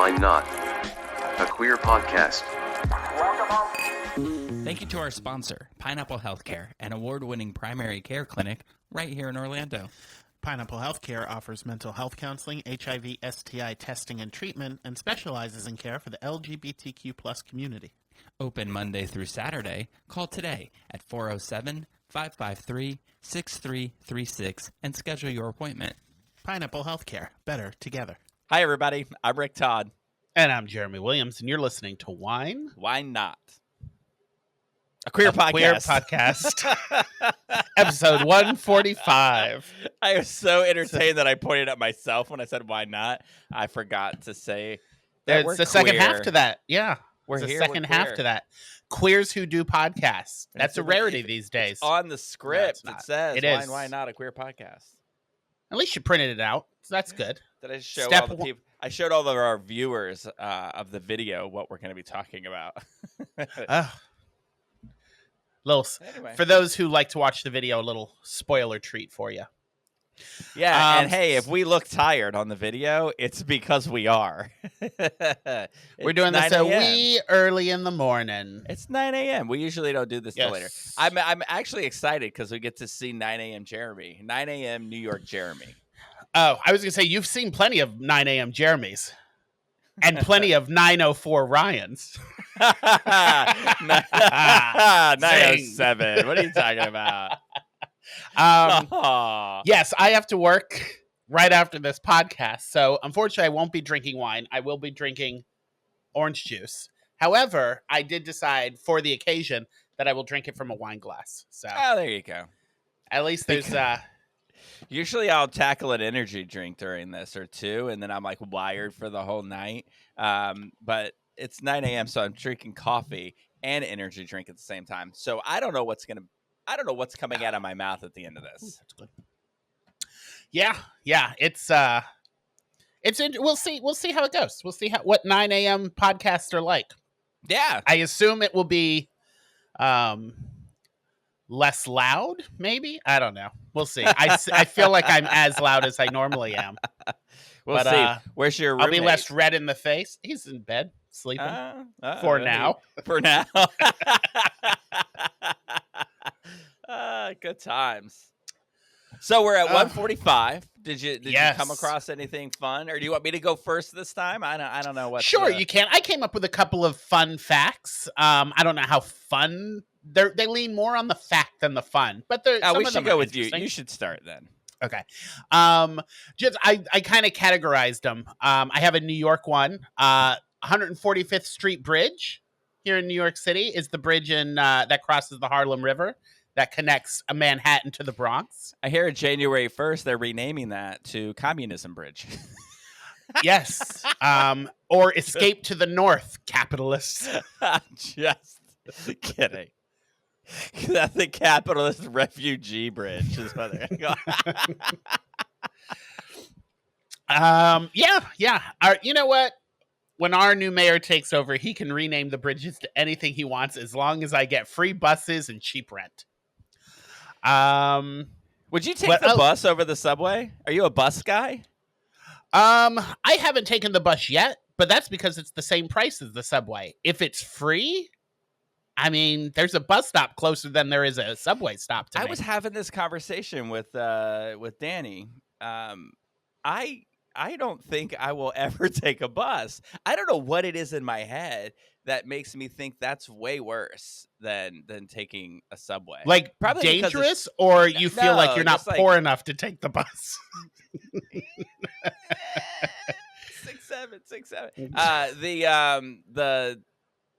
Why Not? A queer podcast. Thank you to our sponsor, Pineapple Healthcare, an award-winning primary care clinic right here in Orlando. Pineapple Healthcare offers mental health counseling, HIV, STI testing and treatment, and specializes in care for the LGBTQ plus community. Open Monday through Saturday. Call today at 407-553-6336 and schedule your appointment. Pineapple Healthcare. Better together. Hi, everybody. I'm Rick Todd. And I'm Jeremy Williams, and you're listening to Wine. Why not? A queer podcast. Queer podcast. Episode 145. I was so entertained that I pointed at myself when I said why not. I forgot to say that There's the second half to that. Yeah. We're There's here. a second half to that. Queers who do podcasts. That's a rarity these days. It's on the script. No, it says it is. Why not a queer podcast? At least you printed it out. So that's good. Did I show Step all the people? I showed all of our viewers of the video what we're going to be talking about. Anyway. For those who like to watch the video, a little spoiler treat for you. Yeah, and hey, if we look tired on the video, it's because we are. We're doing this a wee early in the morning. It's 9 a.m. We usually don't do this till later. I'm actually excited because we get to see 9 a.m. Jeremy. 9 a.m. New York Jeremy. Oh, I was going to say, you've seen plenty of 9 a.m. Jeremys. And plenty of 9:04 Ryans. 9:07. What are you talking about? Yes, I have to work right after this podcast. So unfortunately, I won't be drinking wine. I will be drinking orange juice. However, I did decide for the occasion that I will drink it from a wine glass. So there you go. At least there's Usually I'll tackle an energy drink during this or two, and then I'm like wired for the whole night. But it's 9 a.m., so I'm drinking coffee and energy drink at the same time. So I don't know what's coming out of my mouth at the end of this. Ooh, that's good. Yeah. We'll see how it goes. We'll see what 9 a.m. podcasts are like. Yeah. I assume it will be less loud, maybe? I don't know. We'll see. I feel like I'm as loud as I normally am. We'll see. Where's your roommate? I'll be less red in the face. He's in bed, sleeping. For now. For now. Good times. So we're at 145. Did you come across anything fun, or do you want me to go first this time? I don't know what. Sure, you can. I came up with a couple of fun facts. I don't know how fun. They lean more on the fact than the fun, but we should go with you. You should start then. Okay. Just I kind of categorized them. I have a New York one. 145th Street Bridge here in New York City is the bridge that crosses the Harlem River that connects Manhattan to the Bronx. I hear January 1st they're renaming that to Communism Bridge. Yes. Or Escape to the North, capitalists. Just kidding. That's the capitalist refugee bridge is what they're going. Yeah. You know what? When our new mayor takes over, he can rename the bridges to anything he wants as long as I get free buses and cheap rent. Would you take the bus over the subway? Are you a bus guy? I haven't taken the bus yet, but that's because it's the same price as the subway. If it's free, I mean, there's a bus stop closer than there is a subway stop to me. I was having this conversation with Danny. I don't think I will ever take a bus. I don't know what it is in my head that makes me think that's way worse than taking a subway. Like probably dangerous, or you feel like you're not poor enough to take the bus? 6'7".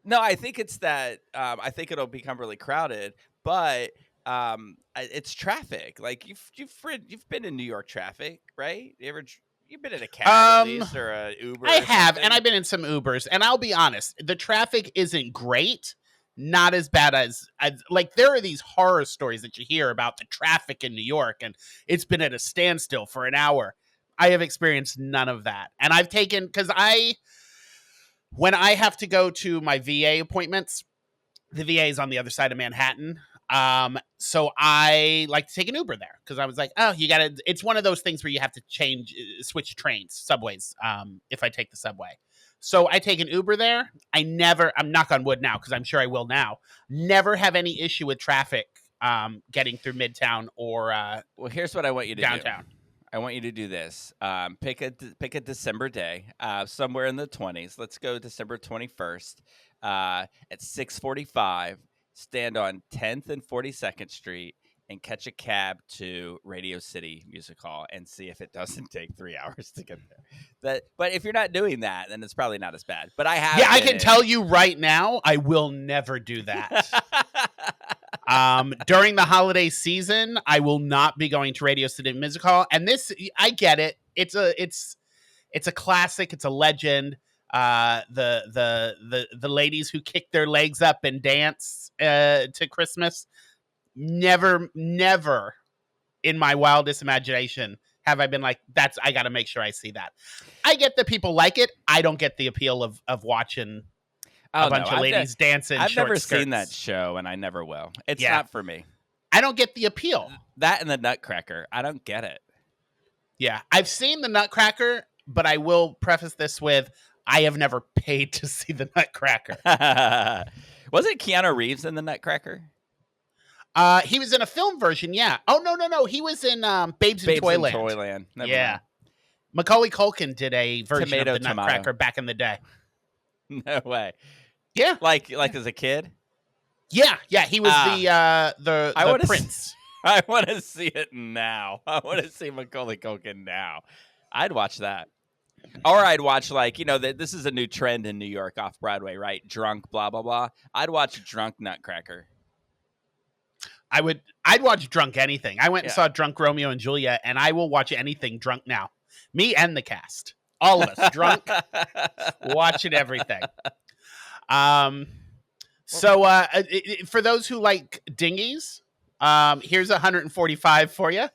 No, I think it's that. I think it'll become really crowded, but it's traffic. Like you've been in New York traffic, right? You've been in a cab at least, or a Uber. I have, and I've been in some Ubers, and I'll be honest, the traffic isn't great. Not as bad as like there are these horror stories that you hear about the traffic in New York, and it's been at a standstill for an hour. I have experienced none of that, and I've taken when I have to go to my VA appointments, the VA is on the other side of Manhattan. So I like to take an Uber there because I was like, oh, it's one of those things where you have to switch trains, subways, if I take the subway. So I take an Uber there. I'm knock on wood now because I'm sure I will now, never have any issue with traffic getting through Midtown or Well, here's what I want you to do. downtown. I want you to do this. Pick a December day, somewhere in the 20s. Let's go December 21st at 6:45. Stand on 10th and 42nd Street and catch a cab to Radio City Music Hall and see if it doesn't take 3 hours to get there. But if you're not doing that, then it's probably not as bad. But I have. Yeah, I can tell you right now, I will never do that. During the holiday season, I will not be going to Radio City Music Hall. And this, I get it. It's a classic. It's a legend. The ladies who kick their legs up and dance to Christmas. Never in my wildest imagination have I been like, I got to make sure I see that. I get that people like it. I don't get the appeal of watching a bunch of ladies dancing. I've never skirts. seen that show, and I never will. It's not for me. I don't get the appeal. That and the Nutcracker. I don't get it. Yeah, I've seen the Nutcracker, but I will preface this with, I have never paid to see the Nutcracker. Was it Keanu Reeves in the Nutcracker? He was in a film version, yeah. Oh, no. He was in Babes in Toyland. Never mind. Macaulay Culkin did a version of the Nutcracker back in the day. No way. Yeah. Like as a kid? Yeah. He was the prince. I want to see it now. I want to see Macaulay Culkin now. I'd watch that. Or I'd watch this is a new trend in New York off Broadway, right? Drunk, blah, blah, blah. I'd watch Drunk Nutcracker. I'd watch Drunk anything. I went and saw Drunk Romeo and Juliet, and I will watch anything drunk now. Me and the cast. All of us drunk, watching everything. So for those who like dinghies, here's 145 for you.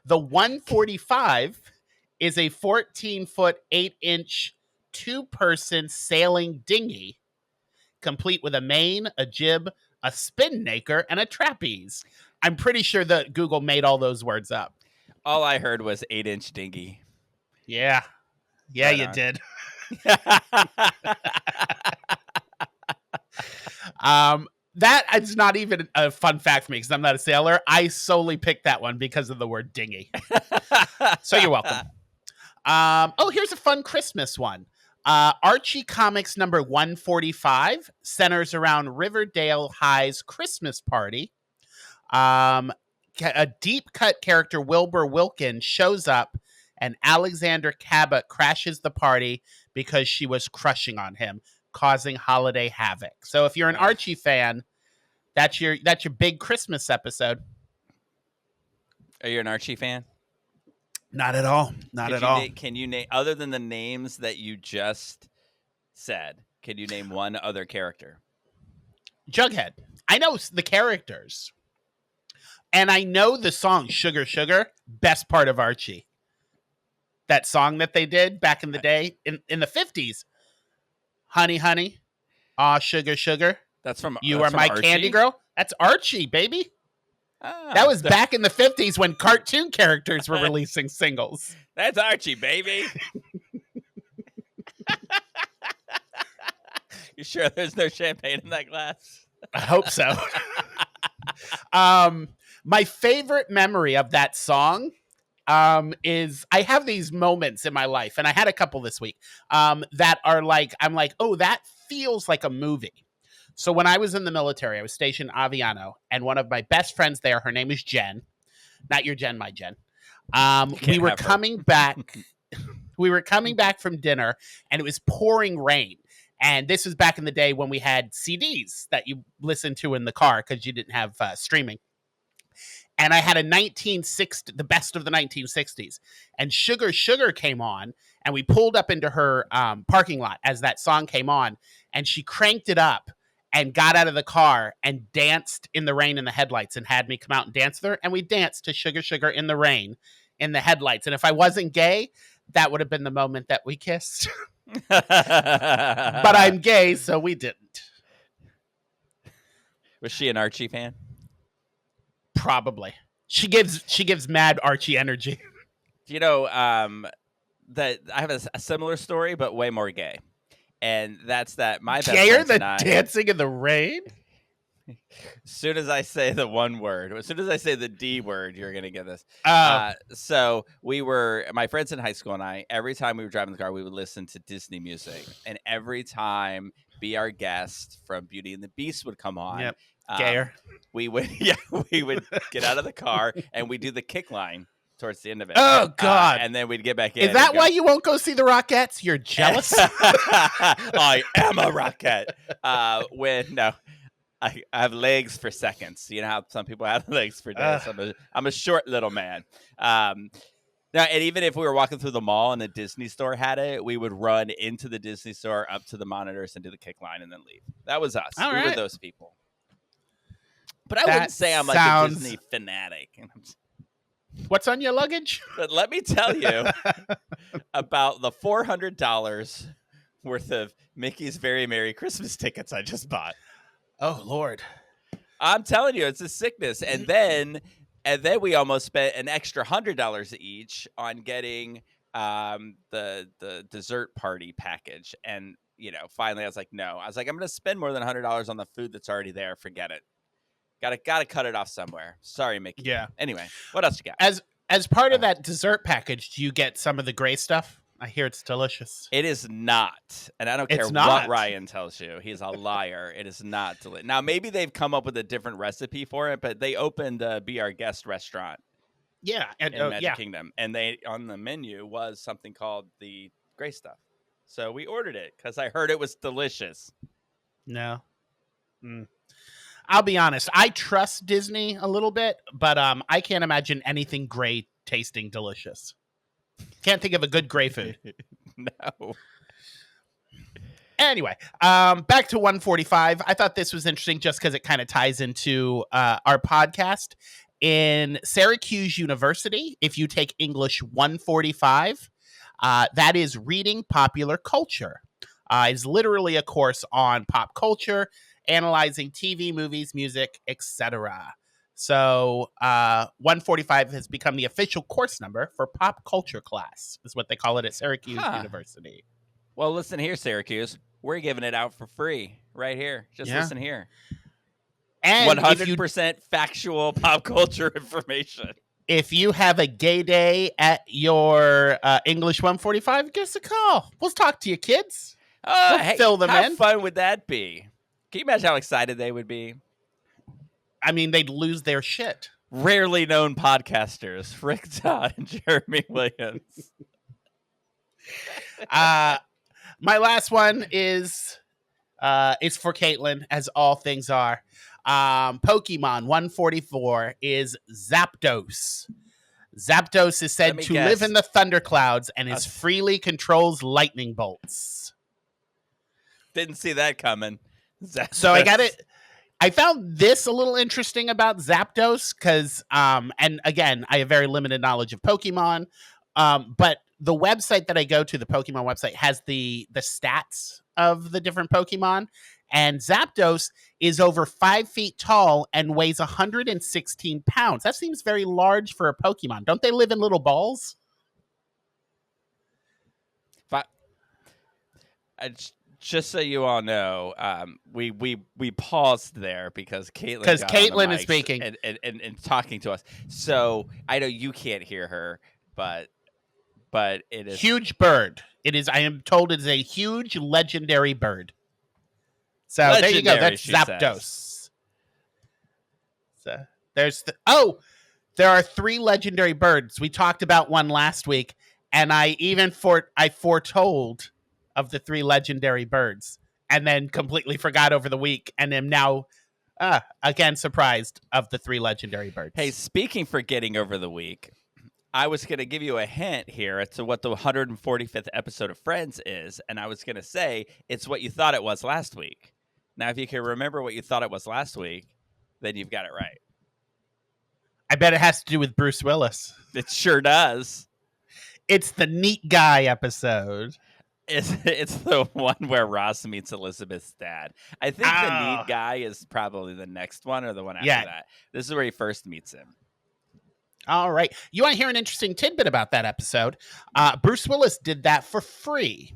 The 145 is a 14-foot, 8-inch, 2-person sailing dinghy, complete with a main, a jib, a spinnaker, and a trapeze. I'm pretty sure that Google made all those words up. All I heard was 8-inch dinghy. Yeah. Yeah, right you did. That is not even a fun fact for me because I'm not a sailor. I solely picked that one because of the word dinghy. So you're welcome. Here's a fun Christmas one. Archie Comics number 145 centers around Riverdale High's Christmas party. A deep-cut character, Wilbur Wilkins, shows up, and Alexander Cabot crashes the party because she was crushing on him, causing holiday havoc. So if you're an Archie fan, that's your big Christmas episode. Are you an Archie fan? Not at all. Not at all. Can you name, other than the names that you just said, can you name one other character? Jughead. I know the characters. And I know the song Sugar Sugar, best part of Archie. That song that they did back in the day, in the 50s. Honey, honey, aw, sugar, sugar. That's from You Are My Archie? Candy Girl. That's Archie, baby. Ah, That was back in the 50s when cartoon characters were releasing singles. That's Archie, baby. You sure there's no champagne in that glass? I hope so. My favorite memory of that song is I have these moments in my life, and I had a couple this week, that are like, I'm like, oh, that feels like a movie. So when I was in the military, I was stationed in Aviano, and one of my best friends there, her name is Jen. Not your Jen, my Jen. We were coming back. We were coming back from dinner, and it was pouring rain. And this was back in the day when we had CDs that you listened to in the car because you didn't have streaming. And I had a 1960, the best of the 1960s. And Sugar Sugar came on, and we pulled up into her parking lot as that song came on. And she cranked it up and got out of the car and danced in the rain in the headlights and had me come out and dance with her. And we danced to Sugar Sugar in the rain in the headlights. And if I wasn't gay, that would have been the moment that we kissed. But I'm gay, so we didn't. Was she an Archie fan? Probably. She gives mad Archie energy. You know, that I have a similar story, but way more gay. And that's that. My best Gayer friends than and I. Dancing in the Rain? As soon as I say the one word, as soon as I say the D word, you're gonna get this. Oh, So my friends in high school and I, every time we were driving the car, we would listen to Disney music, and every time Be Our Guest from Beauty and the Beast would come on. yep. um, Gayer. we would we would get out of the car and we'd do the kick line towards the end of it. Oh, God. And then we'd get back in. Is that why you won't go see the Rockettes? You're jealous? I am a Rockette. No. I have legs for seconds. You know how some people have legs for days. I'm a short little man. Now, and even if we were walking through the mall and the Disney store had it, we would run into the Disney store, up to the monitors, and do the kick line, and then leave. That was us. All we were right. those people. But I wouldn't say I'm like a Disney fanatic. What's on your luggage? But let me tell you about the $400 worth of Mickey's Very Merry Christmas tickets I just bought. Oh, Lord. I'm telling you, it's a sickness. And then we almost spent an extra $100 each on getting the dessert party package. And finally, I was like, no. I was like, I'm going to spend more than $100 on the food that's already there. Forget it. Gotta cut it off somewhere. Sorry, Mickey. Yeah. Anyway, what else you got? As part of that dessert package, do you get some of the gray stuff? I hear it's delicious. It is not, and I don't care what Ryan tells you. He's a liar. It is not delicious. Now, maybe they've come up with a different recipe for it, but they opened a Be Our Guest restaurant. Yeah, in Magic Kingdom, and they on the menu was something called the gray stuff. So we ordered it because I heard it was delicious. No. I'll be honest. I trust Disney a little bit, but I can't imagine anything gray tasting delicious. Can't think of a good gray food. No. Anyway, back to 145. I thought this was interesting just because it kind of ties into our podcast. In Syracuse University, if you take English 145, that is reading popular culture. It's literally a course on pop culture, analyzing TV, movies, music, etc. So 145 has become the official course number for pop culture class, is what they call it at Syracuse University. Well, listen here, Syracuse. We're giving it out for free right here. Just listen here. And 100% factual pop culture information. If you have a gay day at your English 145, give us a call. We'll talk to you, kids. We'll fill them how in. Fun would that be? Can you imagine how excited they would be? I mean, they'd lose their shit. Rarely known podcasters, Rick Todd and Jeremy Williams. My last one is for Caitlin, as all things are. Pokemon 144 is Zapdos. Zapdos is said to live in the thunderclouds and is freely controls lightning bolts. Didn't see that coming. Zapdos. So I got it. I found this a little interesting about Zapdos because, and again, I have very limited knowledge of Pokemon, but the website that I go to, the Pokemon website, has the stats of the different Pokemon, and Zapdos is over 5 feet tall and weighs 116 pounds. That seems very large for a Pokemon. Don't they live in little balls? Just so you all know, we paused there because Caitlin is speaking and talking to us. So I know you can't hear her, but it is huge bird. It is. I am told it is a huge legendary bird. So there you go. That's Zapdos. So there's there are 3 legendary birds. We talked about one last week, and I foretold of the 3 legendary birds, and then completely forgot over the week, and am now again surprised of the 3 legendary birds. Hey, speaking for getting over the week, I was going to give you a hint here as to what the 145th episode of Friends is, and I was going to say it's what you thought it was last week. Now, if you can remember what you thought it was last week, then you've got it right. I bet it has to do with Bruce Willis. It sure does. It's the Neat Guy episode. It's the one where Ross meets Elizabeth's dad. I think the Neat Guy is probably the next one or the one after that. This is where he first meets him. All right. You want to hear an interesting tidbit about that episode? Bruce Willis did that for free.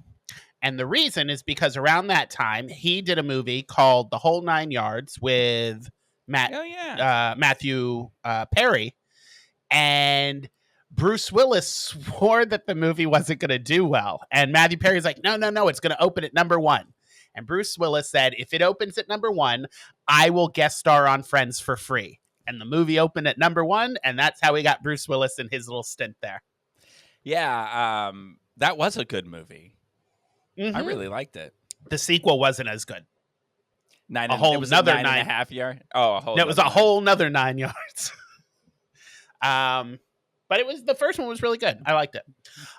And the reason is because around that time, he did a movie called The Whole Nine Yards with Oh yeah. Matthew Perry. And Bruce Willis swore that the movie wasn't going to do well. And Matthew Perry's like, no, it's going to open at number 1. And Bruce Willis said, if it opens at number 1, I will guest star on Friends for free. And the movie opened at number 1, and that's how we got Bruce Willis in his little stint there. Yeah, that was a good movie. Mm-hmm. I really liked it. The sequel wasn't as good. It was nother nine and a half yard. Oh, a whole. It was a whole nother 9 yards. But it was the first one was really good. I liked it.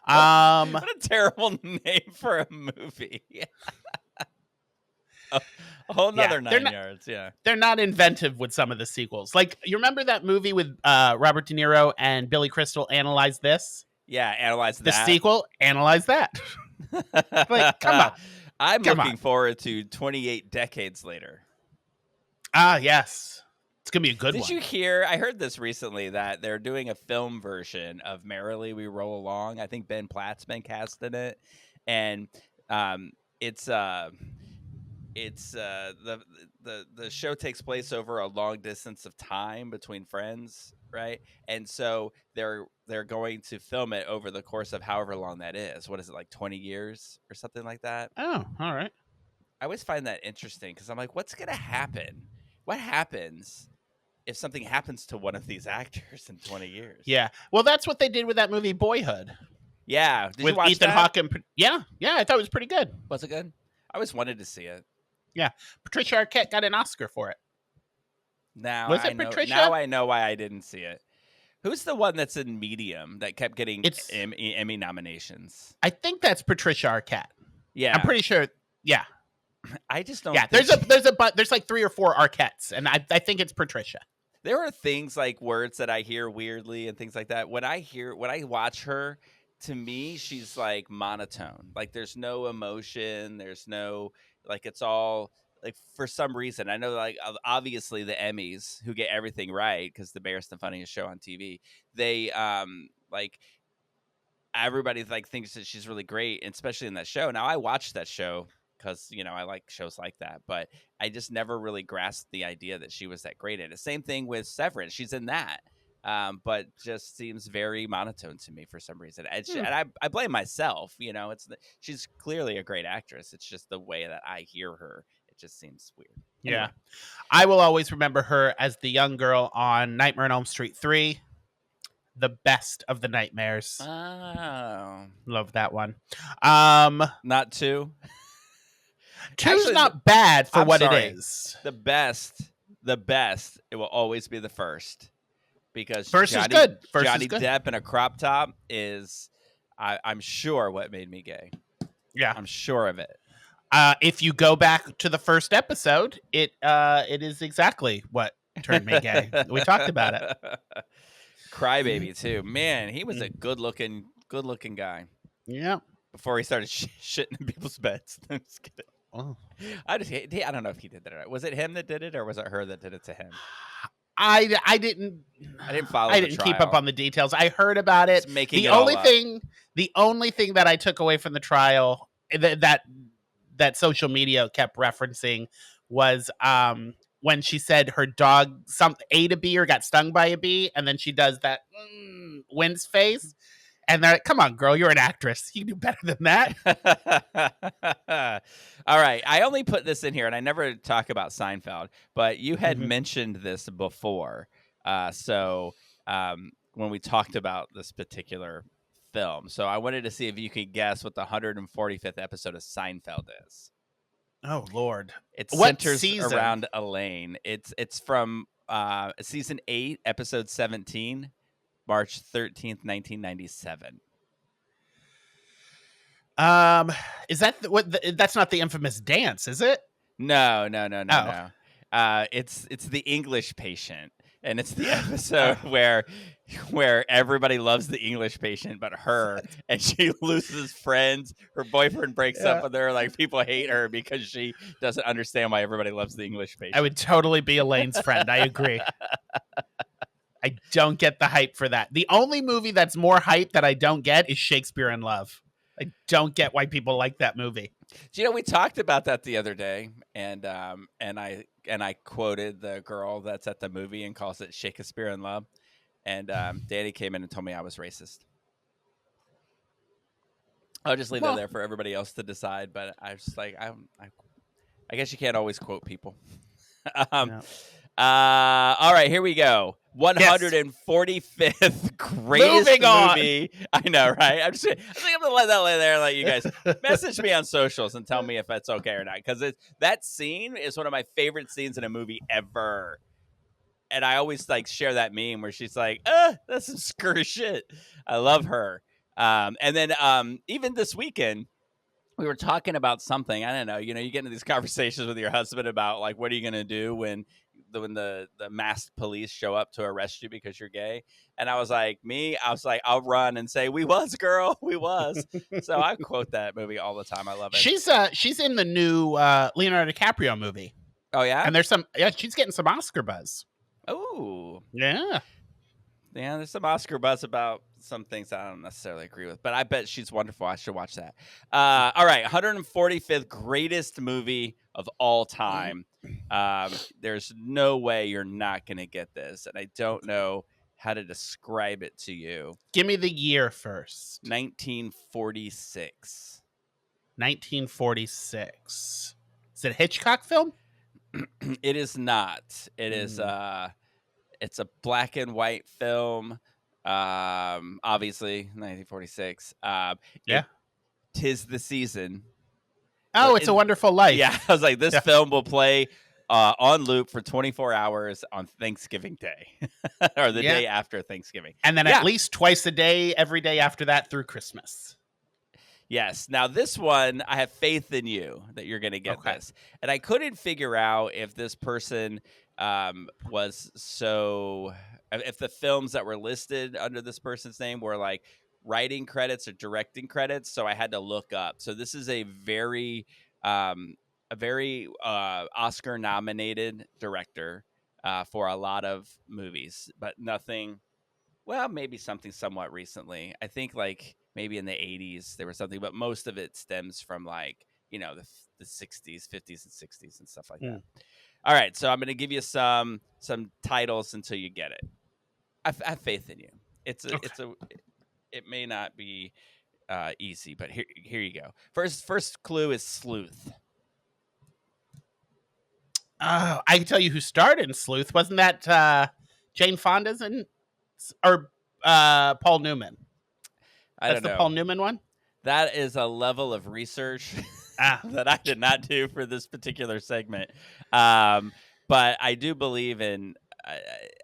What a terrible name for a movie. a whole nother 9 yards. Yeah, they're not inventive with some of the sequels. Like, you remember that movie with Robert De Niro and Billy Crystal, Analyze This? Yeah, Analyze That. The sequel, Analyze That. Like, come on. I'm looking forward to 28 decades later. Ah, yes. It's going to be a good one. Did you hear? I heard this recently that they're doing a film version of Merrily We Roll Along. I think Ben Platt's been cast in it. And it's the show takes place over a long distance of time between friends, right? And so they're going to film it over the course of however long that is. What is it, like 20 years or something like that? Oh, all right. I always find that interesting because I'm like, what's going to happen? What happens if something happens to one of these actors in 20 years? Yeah. Well, that's what they did with that movie Boyhood. Yeah. Did with you watch Ethan that? Hawke and yeah, I thought it was pretty good. Was it good? I always wanted to see it. Yeah. Patricia Arquette got an Oscar for it. Now was it I know, Patricia? Now I know why I didn't see it. Who's the one that's in Medium that kept getting Emmy nominations? I think that's Patricia Arquette. Yeah. I'm pretty sure. Yeah. I just don't. Yeah. There's like 3 or 4 Arquettes, and I think it's Patricia. There are things like words that I hear weirdly and things like that. When I watch her, to me, she's like monotone. Like there's no emotion. There's no, like, it's all like, for some reason, I know, like, obviously the Emmys, who get everything right because The Bear's the funniest show on TV, they like, everybody like thinks that she's really great, especially in that show. Now I watched that show because, you know, I like shows like that, but I just never really grasped the idea that she was that great in it. Same thing with Severance. She's in that, but just seems very monotone to me for some reason. And I blame myself. You know, she's clearly a great actress. It's just the way that I hear her. It just seems weird. Anyway. Yeah. I will always remember her as the young girl on Nightmare on Elm Street 3. The best of the nightmares. Oh. Love that one. Not 2. 2's Actually, not bad for what sorry. it is. The best, it will always be the first. Because First is good. Johnny Depp in a crop top is, I'm sure, what made me gay. Yeah. I'm sure of it. If you go back to the first episode, it is exactly what turned me gay. We talked about it. Crybaby too. Man, he was a good looking guy. Yeah. Before he started shitting in people's beds. I'm just kidding. Oh. I don't know if he did that. Was it him that did it, or was it her that did it to him? I didn't follow. I didn't keep up on the details. I heard about it. The only thing that I took away from the trial that social media kept referencing was when she said her dog ate a bee or got stung by a bee, and then she does that wince face. And they're like, come on, girl, you're an actress. You can do better than that. All right. I only put this in here, and I never talk about Seinfeld, but you had mentioned this before. So when we talked about this particular film. So I wanted to see if you could guess what the 145th episode of Seinfeld is. Oh, Lord. It What centers season? around Elaine. It's from season 8, episode 17. March 13th, 1997. Is that that's not the infamous dance, is it? No. It's the English Patient, and it's the episode where everybody loves the English Patient but her, and she loses friends. Her boyfriend breaks up with her. Like, people hate her because she doesn't understand why everybody loves the English Patient. I would totally be Elaine's friend. I agree. I don't get the hype for that. The only movie that's more hype that I don't get is Shakespeare in Love. I don't get why people like that movie. Do you know, we talked about that the other day, and I quoted the girl that's at the movie and calls it Shakespeare in Love, and Danny came in and told me I was racist. I'll just leave that there for everybody else to decide, but I was just like, I guess you can't always quote people. No. All right, here we go. 145th greatest Moving on. movie. I know, right? I think I'm gonna let that lay there and let you guys message me on socials and tell me if that's okay or not. Because that scene is one of my favorite scenes in a movie ever. And I always like share that meme where she's like, that's some screwy shit. I love her. And then even this weekend, we were talking about something. I don't know. You know, you get into these conversations with your husband about like, what are you going to do when the masked police show up to arrest you because you're gay? And I was like, I'll run and say, "We was, girl, we was." So I quote that movie all the time. I love it. She's in the new Leonardo DiCaprio movie. Oh yeah, and she's getting some Oscar buzz. Oh yeah. Yeah, there's some Oscar buzz about some things I don't necessarily agree with, but I bet she's wonderful. I should watch that. All right, 145th greatest movie of all time. There's no way you're not going to get this, and I don't know how to describe it to you. Give me the year first. 1946. 1946. Is it a Hitchcock film? It is not. It is. It's a black and white film. Obviously, 1946. Yeah. 'Tis the Season. Oh, It's a Wonderful Life. Yeah, I was like, this film will play on loop for 24 hours on Thanksgiving Day, or the day after Thanksgiving, and then at least twice a day, every day after that through Christmas. Yes. Now this one, I have faith in you that you're going to get this, and I couldn't figure out if this person was if the films that were listed under this person's name were like writing credits or directing credits, so I had to look up. So this is a very Oscar nominated director for a lot of movies, but nothing, well, maybe something somewhat recently. I think like maybe in the 80s there was something, but most of it stems from like, you know, the 60s, 50s and 60s and stuff like that. All right, so I'm going to give you some titles until you get it. I have faith in you. It may not be easy, but here you go. First clue is sleuth. Oh, I can tell you who starred in Sleuth. Wasn't that Jane Fonda's or Paul Newman? That's the Paul Newman one? That is a level of research that I did not do for this particular segment. But I do believe in.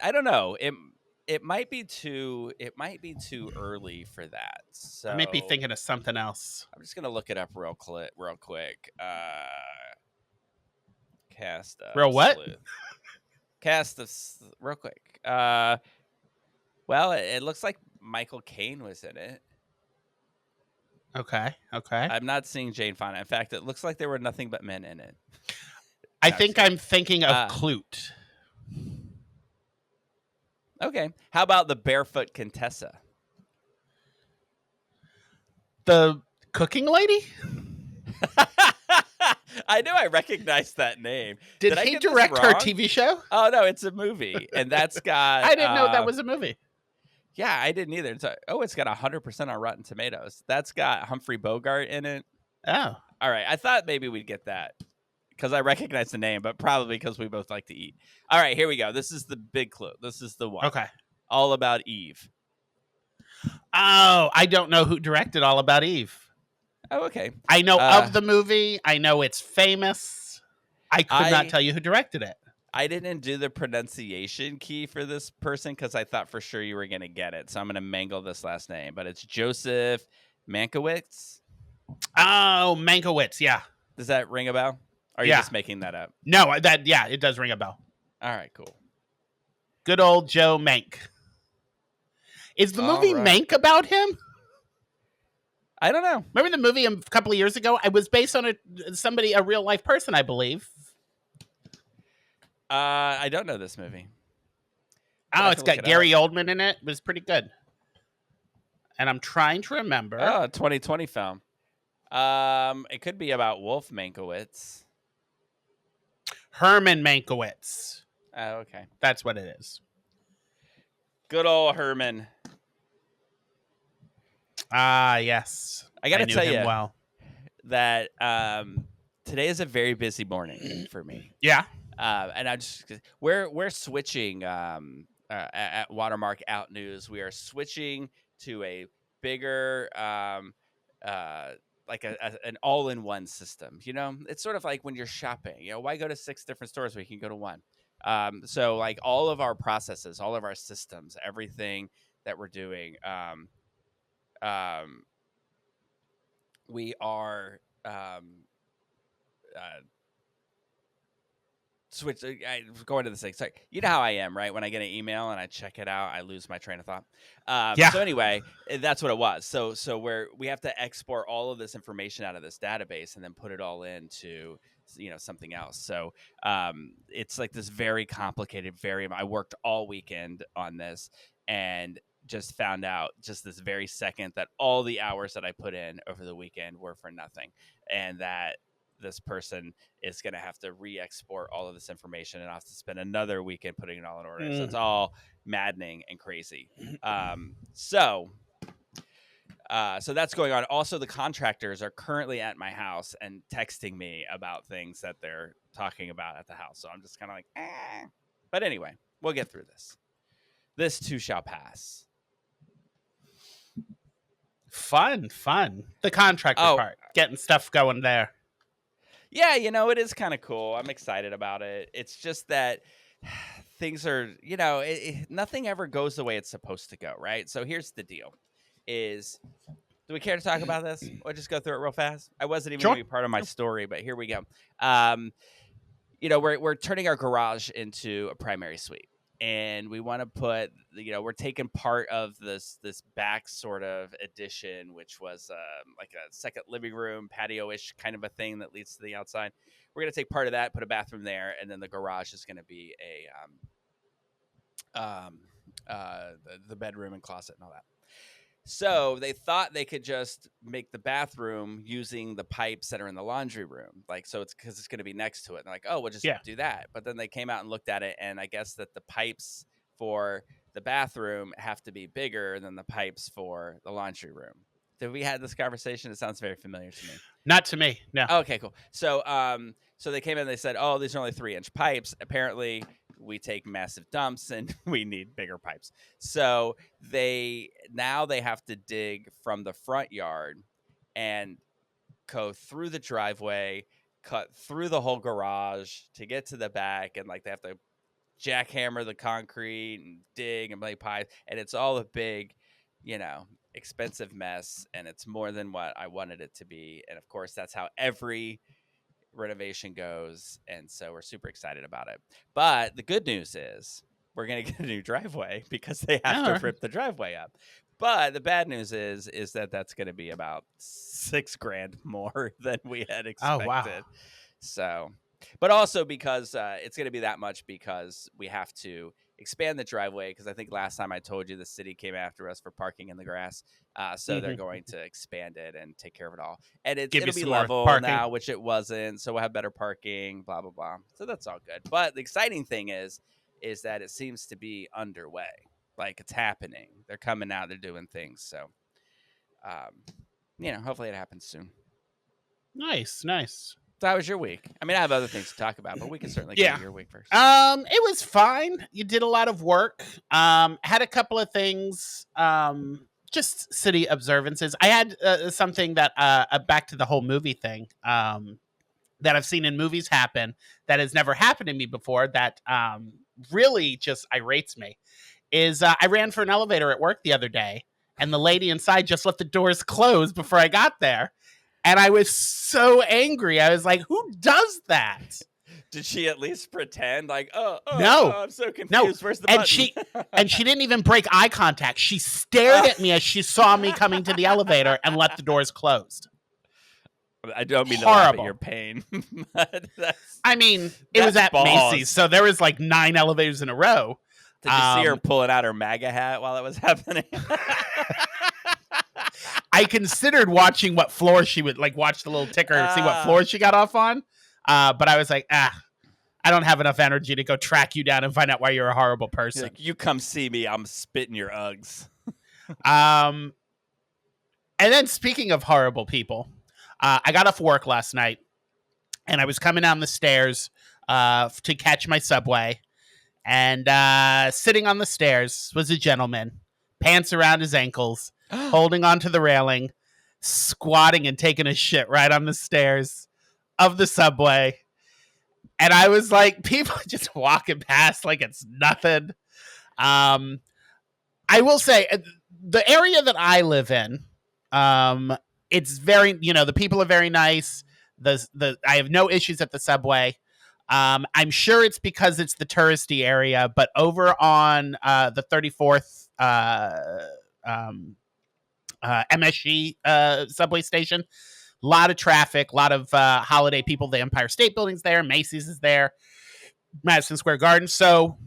I don't know. It might be too early for that. So I might be thinking of something else. I'm just gonna look it up real quick. Cast of real what? Sleuth. Cast of real quick. Well, it looks like Michael Caine was in it. Okay. I'm not seeing Jane Fonda. In fact, it looks like there were nothing but men in it. I think I'm thinking of Clute. Okay. How about the Barefoot Contessa? The cooking lady? I knew I recognized that name. Did he direct her TV show? Oh, no, it's a movie. And that's got... I didn't know that was a movie. Yeah, I didn't either. It's got 100% on Rotten Tomatoes. That's got Humphrey Bogart in it. Oh. All right. I thought maybe we'd get that because I recognize the name, but probably because we both like to eat. All right, here we go. This is the big clue. This is the one. Okay. All About Eve. Oh, I don't know who directed All About Eve. Oh, okay. I know of the movie. I know it's famous. I could not tell you who directed it. I didn't do the pronunciation key for this person because I thought for sure you were going to get it. So I'm going to mangle this last name, but it's Joseph Mankiewicz. Oh, Mankiewicz, yeah. Does that ring a bell? Or are you just making that up? No, it does ring a bell. All right, cool. Good old Joe Mank. Is the movie Mank about him? I don't know. Remember the movie a couple of years ago? It was based on a real life person, I believe. I don't know this movie. Oh, it's got Gary Oldman in it. It was pretty good. and I'm trying to remember. Oh, 2020 film. It could be about Wolf Mankiewicz. Herman Mankiewicz. Oh, okay. That's what it is. Good old Herman. Ah, yes. I got to knew tell him you well. that today is a very busy morning for me. Yeah. And I just we're switching at Watermark Out News. We are switching to a bigger like an all-in-one system. You know, it's sort of like when you're shopping. You know, why go to 6 different stores when you can go to one? So like all of our processes, all of our systems, everything that we're doing, we are switch. Going to the thing. Sorry, you know how I am, right? When I get an email and I check it out, I lose my train of thought. Yeah. So anyway, that's what it was. So we have to export all of this information out of this database and then put it all into something else. So it's like this very complicated. I worked all weekend on this and just found out just this very second that all the hours that I put in over the weekend were for nothing, and that this person is going to have to re-export all of this information and I'll have to spend another weekend putting it all in order. So it's all maddening and crazy. So that's going on. Also, the contractors are currently at my house and texting me about things that they're talking about at the house. So I'm just kind of like, eh. But anyway, we'll get through this. This too shall pass. Fun. The contractor part. Getting stuff going there. Yeah, it is kind of cool. I'm excited about it. It's just that things are, nothing ever goes the way it's supposed to go, right? So here's the deal. Do we care to talk about this? Or just go through it real fast? I wasn't even going to be part of my story, but here we go. We're turning our garage into a primary suite. And we want to put, we're taking part of this back sort of addition, which was like a second living room, patio-ish kind of a thing that leads to the outside. We're going to take part of that, put a bathroom there, and then the garage is going to be the bedroom and closet and all that. So they thought they could just make the bathroom using the pipes that are in the laundry room. So it's because it's going to be next to it. And they're like, oh, we'll just do that. But then they came out and looked at it. And I guess that the pipes for the bathroom have to be bigger than the pipes for the laundry room. Did we had this conversation? It sounds very familiar to me. Not to me. No. Okay, cool. So they came in and they said, oh, these are only 3-inch pipes. Apparently we take massive dumps and we need bigger pipes. So they have to dig from the front yard and go through the driveway, cut through the whole garage to get to the back. And they have to jackhammer the concrete and dig and lay pipes. And it's all a big, expensive mess. And it's more than what I wanted it to be. And of course, that's how every renovation goes, and so we're super excited about it. But the good news is we're going to get a new driveway because they have to rip the driveway up. But the bad news is that that's going to be about $6,000 more than we had expected. Oh, wow. So, but also because it's going to be that much because we have to expand the driveway, because I think last time I told you the city came after us for parking in the grass. So they're going to expand it and take care of it all. And it'll be level now, which it wasn't. So we'll have better parking, blah, blah, blah. So that's all good. But the exciting thing is that it seems to be underway. It's happening. They're coming out. They're doing things. So, hopefully it happens soon. Nice. So how was your week? I mean, I have other things to talk about, but we can certainly get to your week first. It was fine. You did a lot of work. Had a couple of things, just city observances. I had something that, back to the whole movie thing, that I've seen in movies happen that has never happened to me before that really just irates me, is I ran for an elevator at work the other day, and the lady inside just left the doors closed before I got there. And I was so angry. I was like, who does that? Did she at least pretend no, I'm so confused. No. Where's the button? And she didn't even break eye contact. She stared at me as she saw me coming to the elevator and left the doors closed. I don't mean to laugh at your pain. It was at Macy's, so there was 9 elevators in a row. Did you see her pulling out her MAGA hat while it was happening? I considered watching what floor she would watch the little ticker and see what floor she got off on. But I was like, I don't have enough energy to go track you down and find out why you're a horrible person. Like, you come see me, I'm spitting your Uggs. And then speaking of horrible people, I got off work last night and I was coming down the stairs to catch my subway. And sitting on the stairs was a gentleman, pants around his ankles, holding onto the railing, squatting and taking a shit right on the stairs of the subway. And I was like, people just walking past like it's nothing. I will say, the area that I live in, it's very, the people are very nice. I have no issues at the subway. I'm sure it's because it's the touristy area, but over on the 34th MSG subway station, a lot of traffic, a lot of holiday people. The Empire State Building's there, Macy's is there, Madison Square Garden. So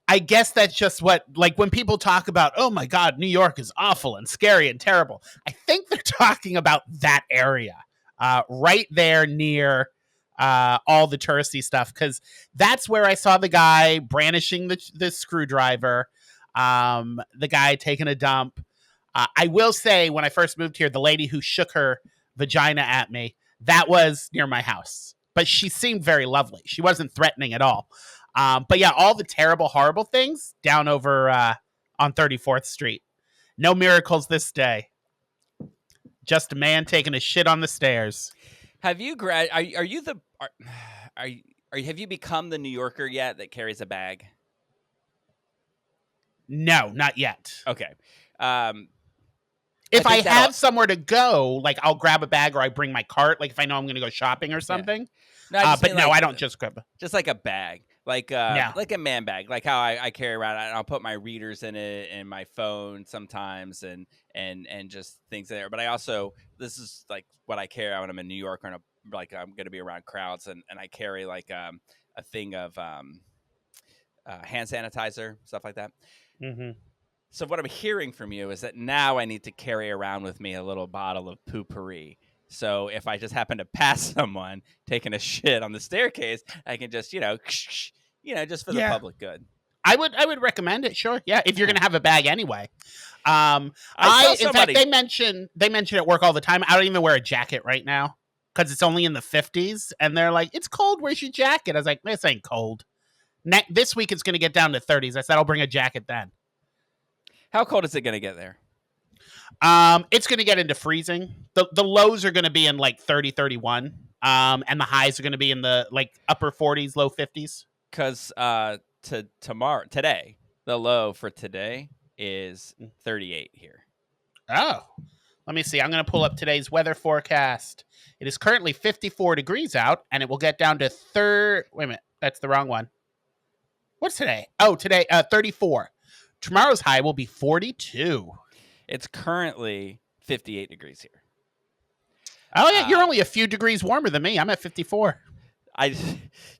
I guess that's just what, when people talk about, oh my God, New York is awful and scary and terrible, I think they're talking about that area right there near all the touristy stuff, because that's where I saw the guy brandishing the screwdriver, the guy taking a dump. I will say, when I first moved here, the lady who shook her vagina at me, that was near my house. But she seemed very lovely. She wasn't threatening at all. But yeah, all the terrible, horrible things down over on 34th Street. No miracles this day. Just a man taking a shit on the stairs. Have you have you become the New Yorker yet that carries a bag? No, not yet. Okay. If I have somewhere to go, I'll grab a bag or I bring my cart. If I know I'm going to go shopping or something. Yeah. No, I don't just grab just like a bag, like a man bag, like how I carry around. I'll put my readers in it and my phone sometimes, and just things there. But I also, this is like what I carry when I'm in New York, or I'm going to be around crowds, and I carry a thing of hand sanitizer, stuff like that. Mm-hmm. So what I'm hearing from you is that now I need to carry around with me a little bottle of poopery. So if I just happen to pass someone taking a shit on the staircase, I can just, just for the public good. I would recommend it. Sure. Yeah. If you're going to have a bag anyway. In fact, they mention at work all the time, I don't even wear a jacket right now because it's only in the 50s. And they're like, it's cold. Where's your jacket? I was like, this ain't cold. This week it's going to get down to 30s. I said, I'll bring a jacket then. How cold is it going to get there? It's going to get into freezing. The lows are going to be in 30, 31. And the highs are going to be in the upper 40s, low 50s. Because today, the low for today is 38 here. Oh, let me see. I'm going to pull up today's weather forecast. It is currently 54 degrees out, and it will get down to wait a minute. That's the wrong one. What's today? Oh, today, 34. Tomorrow's high will be 42. It's currently 58 degrees here. Oh, yeah. You're only a few degrees warmer than me. I'm at 54.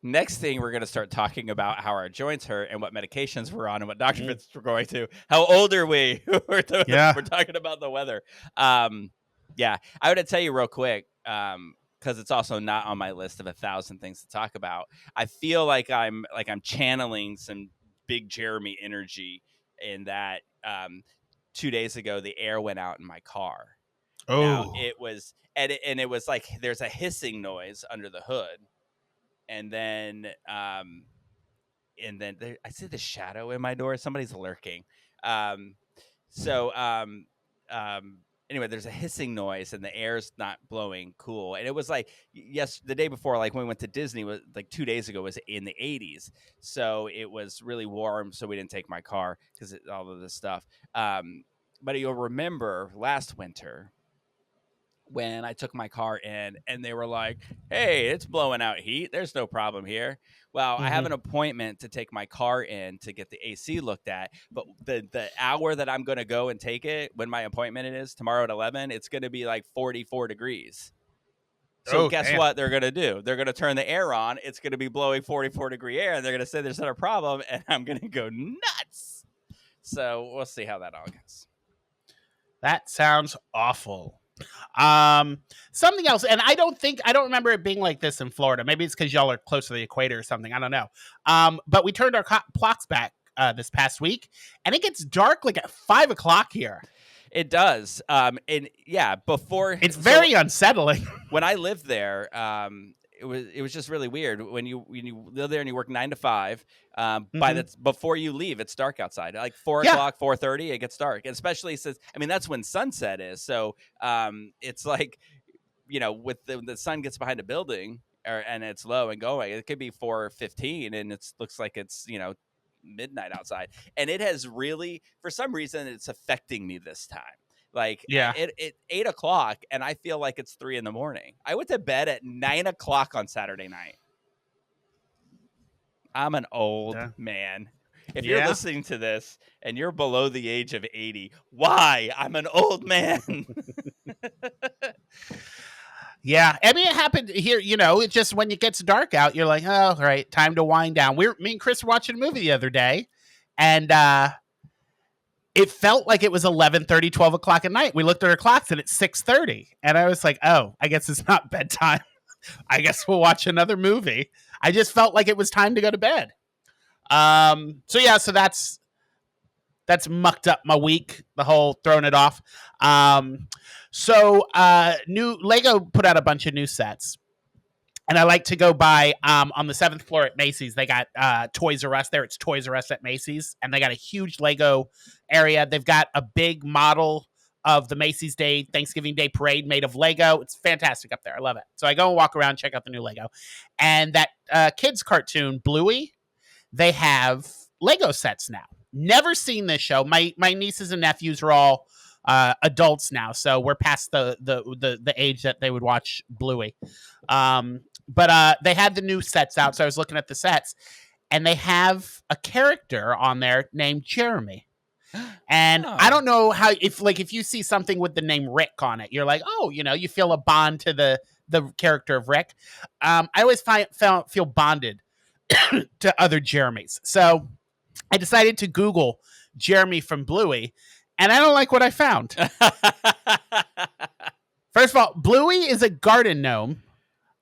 Next thing, we're going to start talking about how our joints hurt and what medications we're on and what doctor visits we're going to. How old are we? We're talking about the weather. Yeah, I would tell you real quick, because it's also not on my list of 1,000 things to talk about. I feel like I'm channeling some big Jeremy energy in that 2 days ago the air went out in my car. Oh, now, it was like there's a hissing noise under the hood, and then I see the shadow in my door. Somebody's lurking. Anyway, there's a hissing noise and the air's not blowing cool. And it was the day before, when we went to Disney, was 2 days ago, was in the 80s. So it was really warm. So we didn't take my car because all of this stuff. But you'll remember last winter when I took my car in and they were like, hey, it's blowing out heat. There's no problem here. Well, I have an appointment to take my car in to get the AC looked at. But the hour that I'm going to go and take it, when my appointment is tomorrow at 11, it's going to be 44 degrees. So guess what they're going to do? They're going to turn the air on. It's going to be blowing 44-degree air. And they're going to say there's not a problem. And I'm going to go nuts. So we'll see how that all goes. That sounds awful. Something else, and I don't remember it being like this in Florida. Maybe it's because y'all are close to the equator or something. I don't know. But we turned our clocks back this past week, and it gets dark like at 5 o'clock here. It does. And yeah, before it's very unsettling. When I lived there, it was just really weird when you live there and you work 9 to 5. Before you leave, it's dark outside. Like 4 o'clock, 4:30, it gets dark. And especially since that's when sunset is. So it's like with the sun gets behind a building and it's low and going, it could be 4:15 and it looks like it's midnight outside. And it has really, for some reason, it's affecting me this time. Like it 8 o'clock and I feel like it's 3 a.m. I went to bed at 9 o'clock on Saturday night. I'm an old man. If you're listening to this and you're below the age of 80, why? I'm an old man. Yeah, I mean, it happened here. It's just when it gets dark out, you're like, oh, all right, time to wind down. Me and Chris were watching a movie the other day, and it felt like it was 11:30, 12 o'clock at night. We looked at our clocks, and it's 6:30, and I was like, oh, I guess it's not bedtime. I guess we'll watch another movie. I just felt like it was time to go to bed. So that's mucked up my week, the whole throwing it off. New Lego put out a bunch of new sets. And I like to go by on the 7th floor at Macy's. They got Toys R Us there. It's Toys R Us at Macy's. And they got a huge Lego area. They've got a big model of the Macy's Day, Thanksgiving Day parade made of Lego. It's fantastic up there. I love it. So I go and walk around, check out the new Lego. And that kids cartoon, Bluey, they have Lego sets now. Never seen this show. My nieces and nephews are all adults now, so we're past the age that they would watch Bluey. But they had the new sets out, so I was looking at the sets, and they have a character on there named Jeremy. And I don't know how if you see something with the name Rick on it, you're like, oh, you feel a bond to the character of Rick. I always feel bonded to other Jeremys. So I decided to Google Jeremy from Bluey, and I don't like what I found. First of all, Bluey is a garden gnome.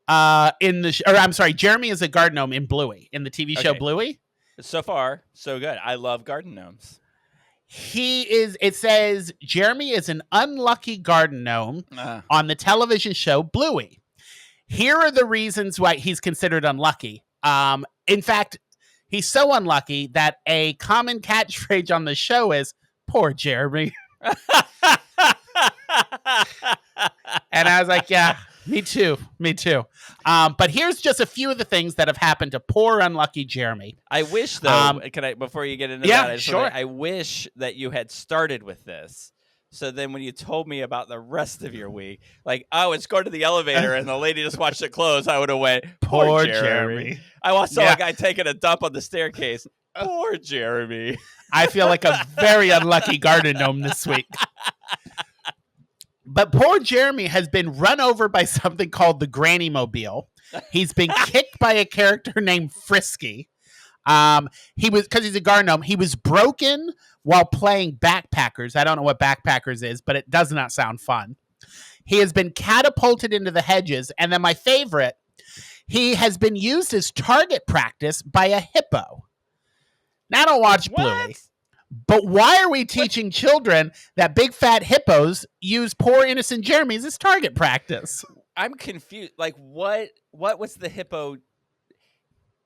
Jeremy is a garden gnome in Bluey, in the TV show Bluey. So far, so good. I love garden gnomes. It says Jeremy is an unlucky garden gnome on the television show Bluey. Here are the reasons why he's considered unlucky. In fact, he's so unlucky that a common catchphrase on the show is, poor Jeremy. And I was like, yeah, me too. But here's just a few of the things that have happened to poor unlucky Jeremy. I wish, though, before you get into that, sure. I wish that you had started with this. So then when you told me about the rest of your week, like, oh, it's going to the elevator and the lady just watched it close, I would have went, poor Jeremy. I saw a guy taking a dump on the staircase. Poor Jeremy. I feel like a very unlucky garden gnome this week. But poor Jeremy has been run over by something called the Granny Mobile. He's been kicked by a character named Frisky. Because he's a garden gnome, he was broken while playing Backpackers. I don't know what Backpackers is, but it does not sound fun. He has been catapulted into the hedges. And then my favorite, he has been used as target practice by a hippo. Now, I don't watch Bluey. But why are we teaching children that big fat hippos use poor innocent Jeremys as target practice? I'm confused. Like, what was the hippo?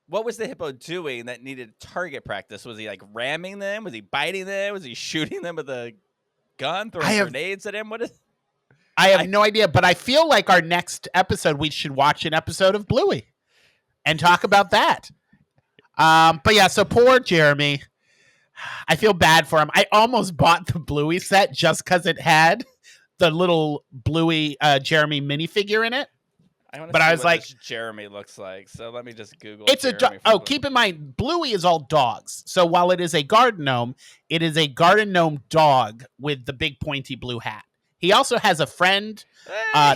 What was the hippo doing that needed target practice? Was he like ramming them? Was he biting them? Was he shooting them with a gun, throwing grenades at him? I have no idea. But I feel like our next episode, we should watch an episode of Bluey and talk about that. But yeah, so poor Jeremy. I feel bad for him. I almost bought the Bluey set just because it had the little Bluey Jeremy minifigure in it. I was like, Jeremy looks like. So let me just Google. It's keep in mind, Bluey is all dogs. So while it is a garden gnome, it is a garden gnome dog with the big pointy blue hat. He also has a friend.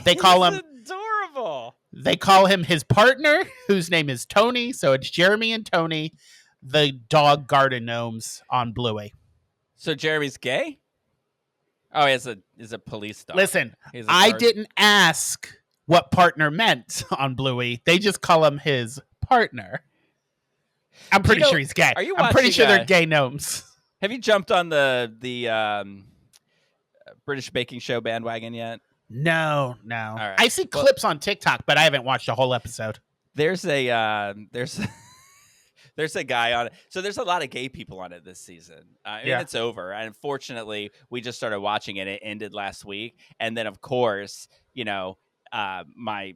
They call him adorable. They call him his partner, whose name is Tony. So it's Jeremy and Tony, the dog garden gnomes on Bluey. So Jeremy's gay? Oh, he's a police dog. Listen, He's a I guard. didn't ask what partner meant on Bluey. They just call him his partner. I'm pretty sure he's gay. Are you I'm pretty watching, sure they're gay gnomes. Have you jumped on the British baking show bandwagon yet? No. right. I see clips on TikTok, but I haven't watched a whole episode. There's a there's a guy on it. So there's a lot of gay people on it this season. And it's over. And unfortunately, we just started watching it. It ended last week. And then, of course, my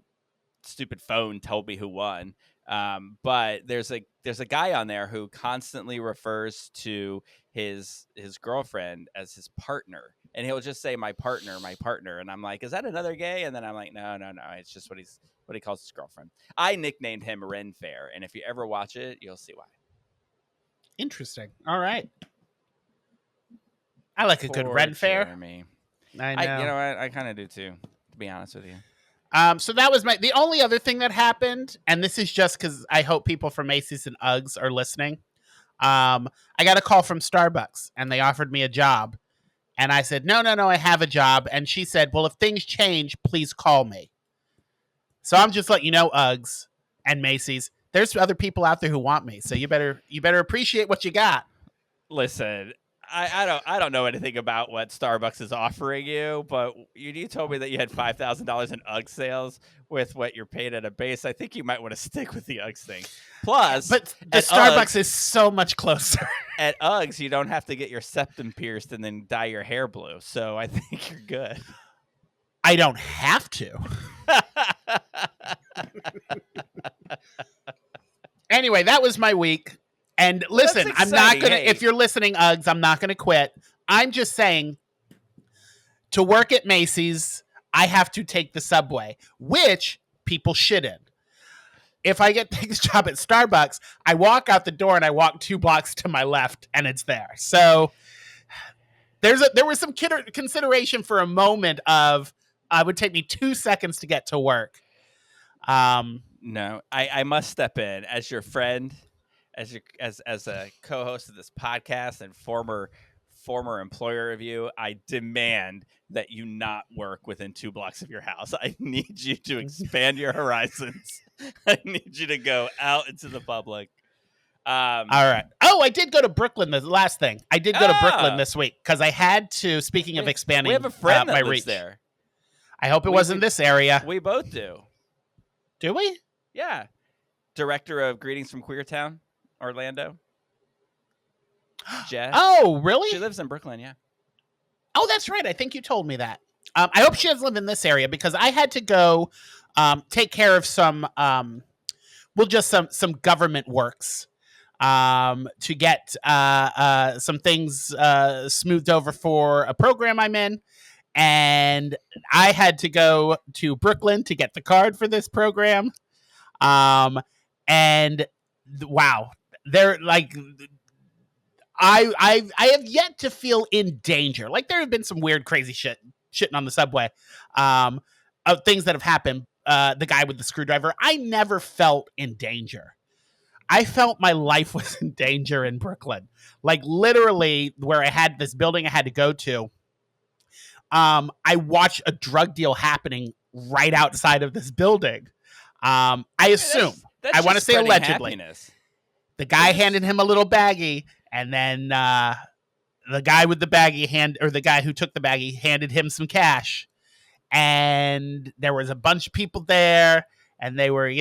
stupid phone told me who won. But there's a guy on there who constantly refers to his girlfriend as his partner. And he'll just say, my partner. And I'm like, is that another gay? And then I'm like, no. It's just what he calls his girlfriend. I nicknamed him Ren Fair. And if you ever watch it, you'll see why. Interesting. All right. I like a good Poor Ren Fair. Jeremy. I know. I kind of do too, to be honest with you. So that was the only other thing that happened, and this is just because I hope people from Macy's and Uggs are listening. I got a call from Starbucks, and they offered me a job. And I said, no, I have a job. And she said, well, if things change, please call me. So I'm just letting you know, Uggs and Macy's, there's other people out there who want me. So you better appreciate what you got. Listen, I don't know anything about what Starbucks is offering you, but you told me that you had $5,000 in UGG sales with what you're paid at a base. I think you might want to stick with the UGGs thing. Plus, but the Starbucks is so much closer. At UGGs, you don't have to get your septum pierced and then dye your hair blue. So I think you're good. I don't have to. Anyway, that was my week. And listen, I'm not going to, if you're listening, Uggs, I'm not going to quit. I'm just saying, to work at Macy's, I have to take the subway, which people shouldn't. If I get this job at Starbucks, I walk out the door and I walk 2 blocks to my left and it's there. So there was some consideration for a moment of, it would take me 2 seconds to get to work. No, I must step in as your friend, as a co-host of this podcast and former employer of you. I demand that you not work within 2 blocks of your house. I need you to expand your horizons. I need you to go out into the public. All right. Oh, I did go to Brooklyn. The last thing I did go to Brooklyn this week because I had to. Speaking of expanding, we have a friend that lives reach there. I hope it wasn't this area. We both do. Do we? Yeah. Director of Greetings from Queertown, Orlando. Jess. Oh, really? She lives in Brooklyn, yeah. Oh, that's right. I think you told me that. I hope she doesn't live in this area because I had to go take care of some government works to get some things smoothed over for a program I'm in. And I had to go to Brooklyn to get the card for this program. Wow, they're like, I have yet to feel in danger. Like there have been some weird, crazy shitting on the subway, of things that have happened. The guy with the screwdriver, I never felt in danger. I felt my life was in danger in Brooklyn. Like literally where I had this building I had to go to. I watched a drug deal happening right outside of this building. I assume, that's I want to say allegedly, happiness. The guy handed him a little baggie, and then the guy with the baggie the guy who took the baggie handed him some cash. And there was a bunch of people there, and they were,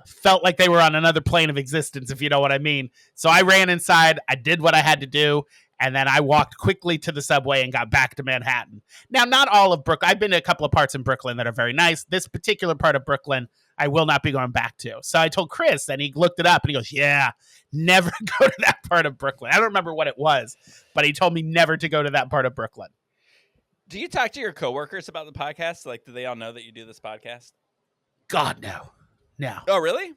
felt like they were on another plane of existence, if you know what I mean. So I ran inside, I did what I had to do, and then I walked quickly to the subway and got back to Manhattan. Now, not all of Brooklyn. I've been to a couple of parts in Brooklyn that are very nice. This particular part of Brooklyn, I will not be going back to. So I told Chris, and he looked it up, and he goes, yeah, never go to that part of Brooklyn. I don't remember what it was, but he told me never to go to that part of Brooklyn. Do you talk to your coworkers about the podcast? Like, do they all know that you do this podcast? God, no. No. Oh, really?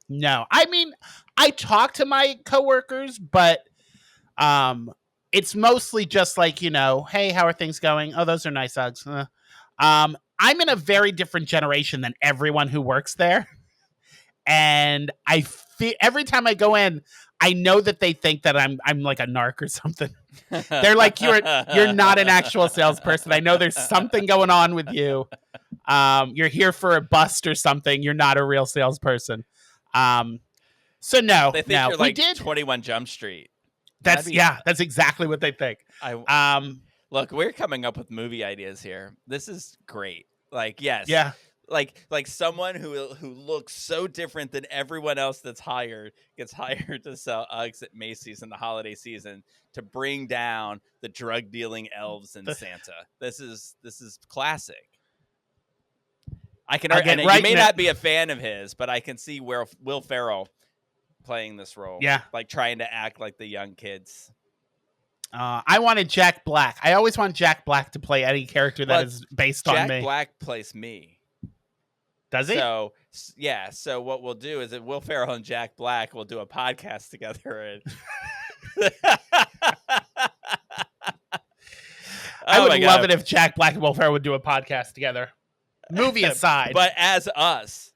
No. I mean, I talk to my coworkers, but it's mostly just like, hey, how are things going? Oh, those are nice Uggs. I'm in a very different generation than everyone who works there. And I feel every time I go in, I know that they think that I'm like a narc or something. They're like, you're not an actual salesperson. I know there's something going on with you. You're here for a bust or something. You're not a real salesperson. So no, They think you're we like did. 21 Jump Street. That's exactly what they think. Look, we're coming up with movie ideas here. This is great. Like, yes. Yeah. Like someone who looks so different than everyone else that's hired gets hired to sell Uggs at Macy's in the holiday season to bring down the drug dealing elves and Santa. This is classic. I can and you may not be a fan of his, but I can see where Will Ferrell playing this role. Yeah. Like trying to act like the young kids. I wanted Jack Black. I always want Jack Black to play any character that is based on me. Jack Black plays me. Does he? So, yeah. So what we'll do is that Will Ferrell and Jack Black will do a podcast together. And I would love it if Jack Black and Will Ferrell would do a podcast together. Movie aside. But as us.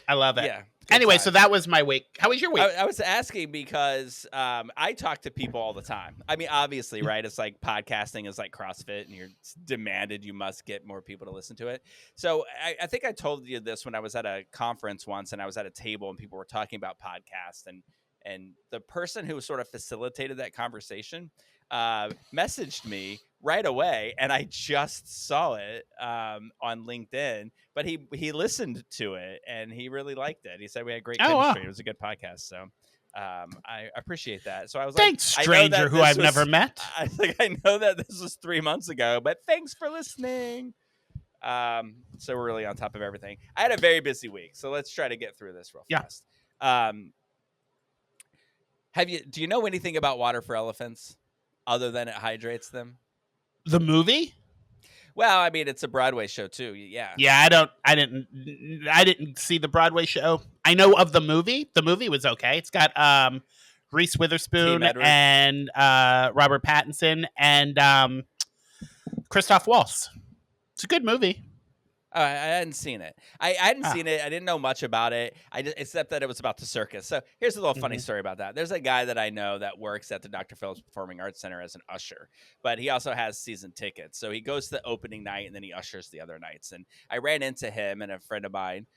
I love it. Yeah. Anyway, so that was my week. How was your week? I was asking because I talk to people all the time. I mean, obviously, right? It's like podcasting is like CrossFit, and you're demanded you must get more people to listen to it. So I think I told you this when I was at a conference once, and I was at a table, and people were talking about podcasts, and the person who sort of facilitated that conversation messaged me right away, and I just saw it on LinkedIn. But he listened to it and he really liked it. He said we had great chemistry. Wow. It was a good podcast. So I appreciate that. So I was thanks, like, stranger who I've never met. I think I know that this was 3 months ago, but thanks for listening. So we're really on top of everything. I had a very busy week, so let's try to get through this real fast. Do you know anything about water for elephants other than it hydrates them? The movie? Well, I mean, it's a Broadway show too. Yeah. Yeah, I didn't see the Broadway show. I know of the movie. The movie was okay. It's got Reese Witherspoon and Robert Pattinson and Christoph Waltz. It's a good movie. I hadn't seen it. I hadn't seen it. I didn't know much about it. Except that it was about the circus. So here's a little funny story about that. There's a guy that I know that works at the Dr. Phillips Performing Arts Center as an usher, but he also has season tickets. So he goes to the opening night and then he ushers the other nights. And I ran into him and a friend of mine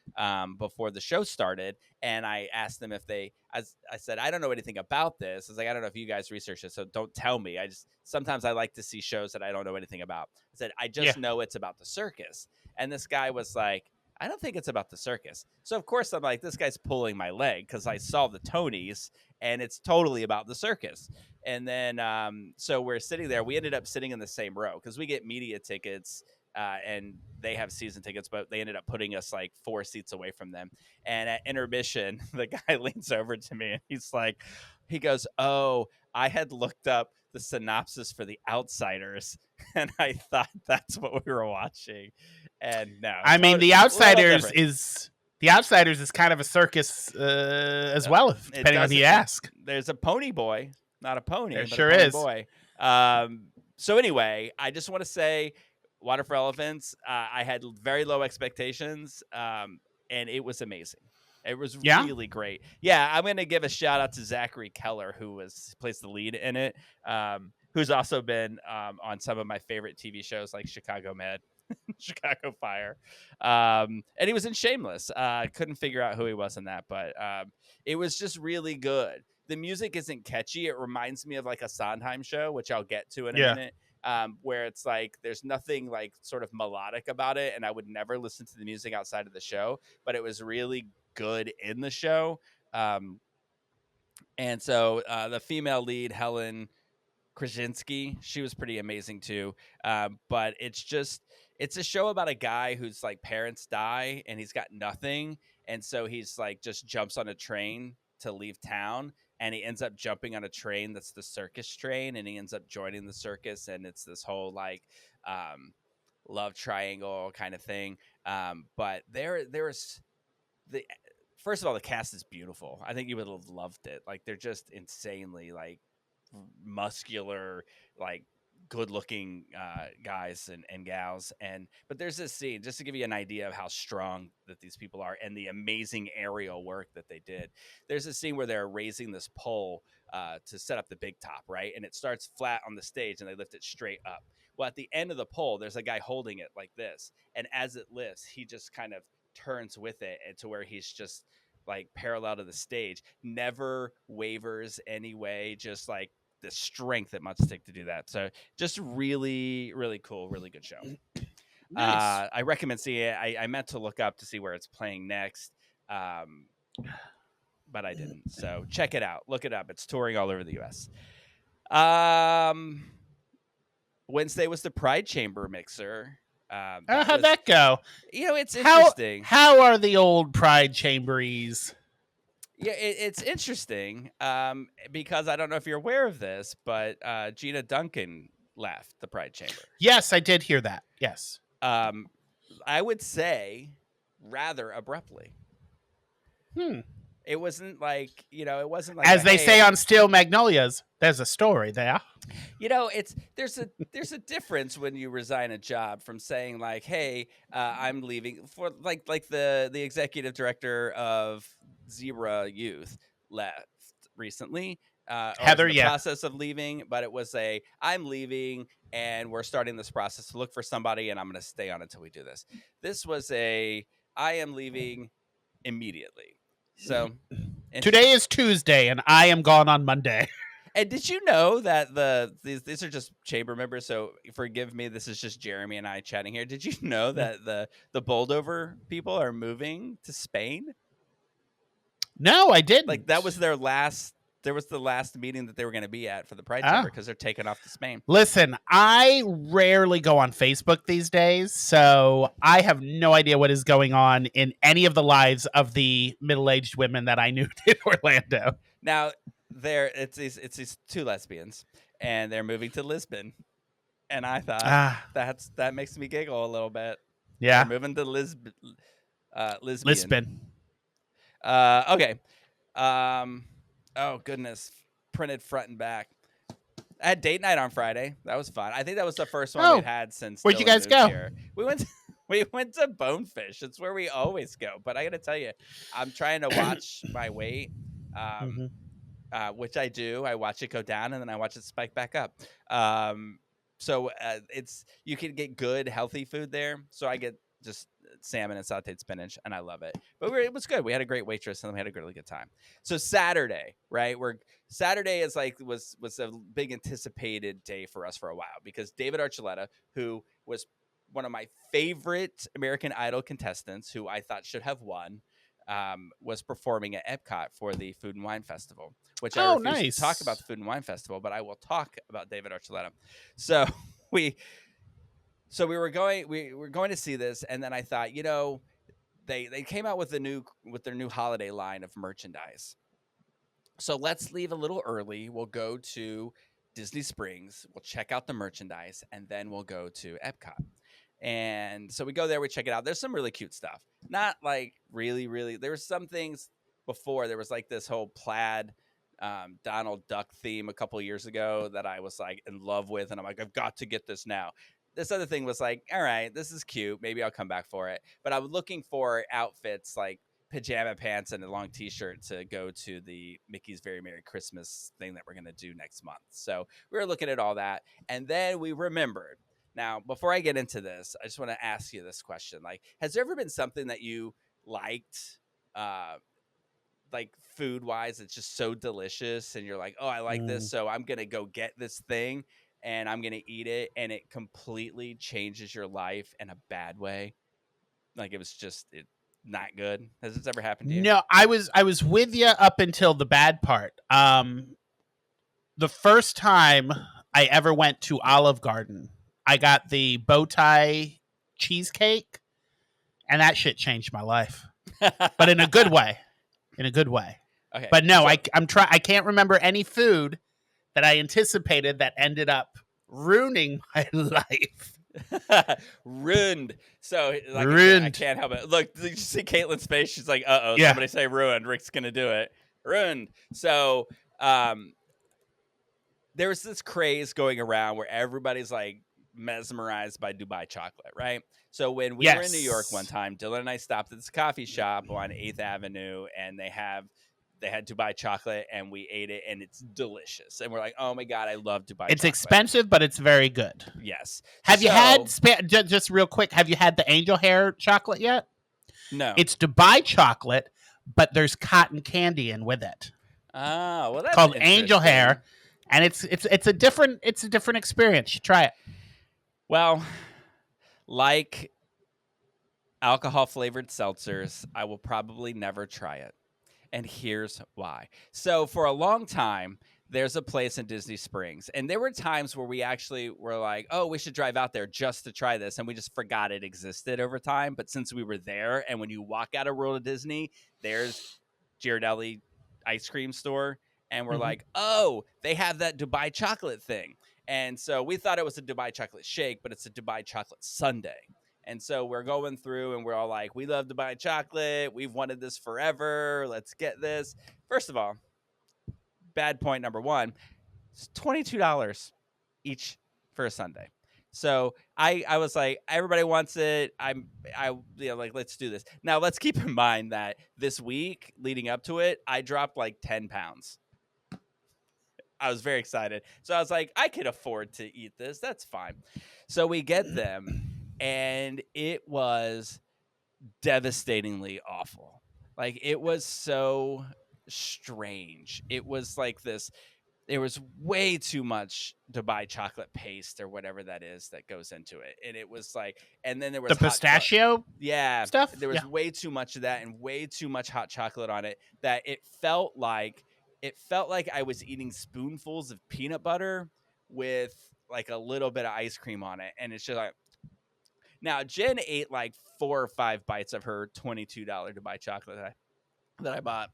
before the show started, and I asked them if I said, I don't know anything about this. I was like, I don't know if you guys research it, so don't tell me. Sometimes I like to see shows that I don't know anything about. I said, I just know it's about the circus. And this guy was like, I don't think it's about the circus. So, of course, I'm like, this guy's pulling my leg because I saw the Tonys and it's totally about the circus. And then so we're sitting there. We ended up sitting in the same row because we get media tickets and they have season tickets, but they ended up putting us like 4 seats away from them. And at intermission, the guy leans over to me and he goes, oh, I had looked up the synopsis for The Outsiders and I thought that's what we were watching. And no, I mean, The Outsiders is kind of a circus as well, depending on who you ask. There's a pony boy, not a pony. There but sure a pony is. Boy. So anyway, I just want to say, Water for Elephants. I had very low expectations, and it was amazing. It was really great. Yeah, I'm going to give a shout out to Zachary Keller, who plays the lead in it, who's also been on some of my favorite TV shows like Chicago Med. Chicago Fire, and he was in Shameless. Couldn't figure out who he was in that, but it was just really good. The music isn't catchy. It reminds me of like a Sondheim show, which I'll get to in a minute, where it's like there's nothing like sort of melodic about it, and I would never listen to the music outside of the show, but it was really good in the show. And so the female lead, Helen Krasinski, she was pretty amazing too. But it's a show about a guy whose like parents die and he's got nothing. And so he's like just jumps on a train to leave town, and he ends up jumping on a train that's the circus train, and he ends up joining the circus, and it's this whole like love triangle kind of thing. But there's first of all, the cast is beautiful. I think you would have loved it. Like they're just insanely like muscular, like good looking guys and gals. But there's this scene, just to give you an idea of how strong that these people are and the amazing aerial work that they did. There's a scene where they're raising this pole to set up the big top, right? And it starts flat on the stage and they lift it straight up. Well, at the end of the pole, there's a guy holding it like this. And as it lifts, he just kind of turns with it and to where he's just like parallel to the stage, never wavers anyway, just like the strength it must take to do that. So just really, really cool, really good show. Nice. I recommend seeing it. I meant to look up to see where it's playing next, but I didn't. So check it out. Look it up. It's touring all over the U.S. Wednesday was the Pride Chamber mixer. How'd that go? It's interesting. How are the old Pride Chamberies? Yeah, it's interesting because I don't know if you're aware of this, but Gina Duncan left the Pride Chamber. Yes, I did hear that. Yes. I would say rather abruptly. It wasn't like, it wasn't like as they say on Steel Magnolias, there's a story there. There's a difference when you resign a job from saying like, hey, I'm leaving for like the executive director of Zebra Youth left recently. Heather, in the process of leaving, but it was I'm leaving and we're starting this process to look for somebody and I'm going to stay on until we do this. This was I am leaving immediately. So today is Tuesday and I am gone on Monday. And did you know that these are just chamber members? So forgive me, this is just Jeremy and I chatting here. Did you know that the Boldover people are moving to Spain? No, I didn't. Like that was their last. There was the last meeting that they were going to be at for the Pride Chamber because they're taking off to Spain. Listen, I rarely go on Facebook these days, so I have no idea what is going on in any of the lives of the middle-aged women that I knew in Orlando. Now, it's these two lesbians, and they're moving to Lisbon, and I thought that makes me giggle a little bit. Yeah, they're moving to Lisbon. Okay. Oh goodness, printed front and back. I had date night on Friday. That was fun. I think that was the first one we've had since. Where'd you Dylan guys moved go? Here. We went to Bonefish. It's where we always go. But I got to tell you, I'm trying to watch my weight, which I do. I watch it go down and then I watch it spike back up. So you can get good healthy food there. So I get just salmon and sauteed spinach, and I love it. But it was good. We had a great waitress, and we had a really good time. So Saturday, right? Saturday is was a big anticipated day for us for a while because David Archuleta, who was one of my favorite American Idol contestants, who I thought should have won, was performing at Epcot for the Food and Wine Festival. Which I refuse to talk about the Food and Wine Festival, but I will talk about David Archuleta. So we were going to see this, and then I thought, they came out with their new holiday line of merchandise. So let's leave a little early. We'll go to Disney Springs. We'll check out the merchandise, and then we'll go to Epcot. And so we go there. We check it out. There's some really cute stuff. Not like really, really. There were some things before. There was like this whole plaid Donald Duck theme a couple of years ago that I was like in love with, and I'm like, I've got to get this now. This other thing was like, all right, this is cute. Maybe I'll come back for it. But I was looking for outfits like pajama pants and a long t-shirt to go to the Mickey's Very Merry Christmas thing that we're going to do next month. So we were looking at all that. And then we remembered. Now, before I get into this, I just want to ask you this question. Like, has there ever been something that you liked, like food-wise, it's just so delicious, and you're like, oh, I like this, so I'm going to go get this thing, and I'm going to eat it, and it completely changes your life in a bad way? Like, it was just not good. Has this ever happened to you? No, I was with you up until the bad part. The first time I ever went to Olive Garden, I got the bow tie cheesecake, and that shit changed my life, but in a good way. In a good way. Okay. But no, I can't remember any food that I anticipated that ended up ruining my life. Ruined. So like, ruined. I can't help it. Look, did you see Caitlin's face? She's like, uh-oh, yeah. Somebody say ruined. Rick's going to do it. Ruined. So there's this craze going around where everybody's like mesmerized by Dubai chocolate, right? So when we were in New York one Yes. time, Dylan and I stopped at this coffee shop on 8th Avenue, and they had Dubai chocolate, and we ate it, and it's delicious. And we're like, oh my God, I love Dubai It's chocolate. expensive, but it's very good. Yes. Have you had just real quick? Have you had the angel hair chocolate yet? No. It's Dubai chocolate, but there's cotton candy in with it. Oh, well, that's called angel interesting. hair, and it's a different experience. You try it. Well, like alcohol flavored seltzers, I will probably never try it. And here's why. So for a long time, there's a place in Disney Springs, and there were times where we actually were like, oh, we should drive out there just to try this, and we just forgot it existed over time. But since we were there, and when you walk out of World of Disney, there's Ghirardelli ice cream store, and we're like, oh, they have that Dubai chocolate thing. And so we thought it was a Dubai chocolate shake, but it's a Dubai chocolate sundae. And so we're going through and we're all like, we love Dubai chocolate. We've wanted this forever. Let's get this. First of all, bad point number one, it's $22 each for a sundae. So I was like, everybody wants it. Like, let's do this. Now let's keep in mind that this week leading up to it, I dropped like 10 pounds. I was very excited. So I was like, I could afford to eat this. That's fine. So we get them, and it was devastatingly awful. Like, it was so strange. It was like this. There was way too much Dubai chocolate paste or whatever that is that goes into it. And it was like, and then there was The pistachio stuff? There was way too much of that and way too much hot chocolate on it that it felt like I was eating spoonfuls of peanut butter with like a little bit of ice cream on it. And it's just like, now Jen ate like 4 or 5 bites of her $22 Dubai chocolate that I bought.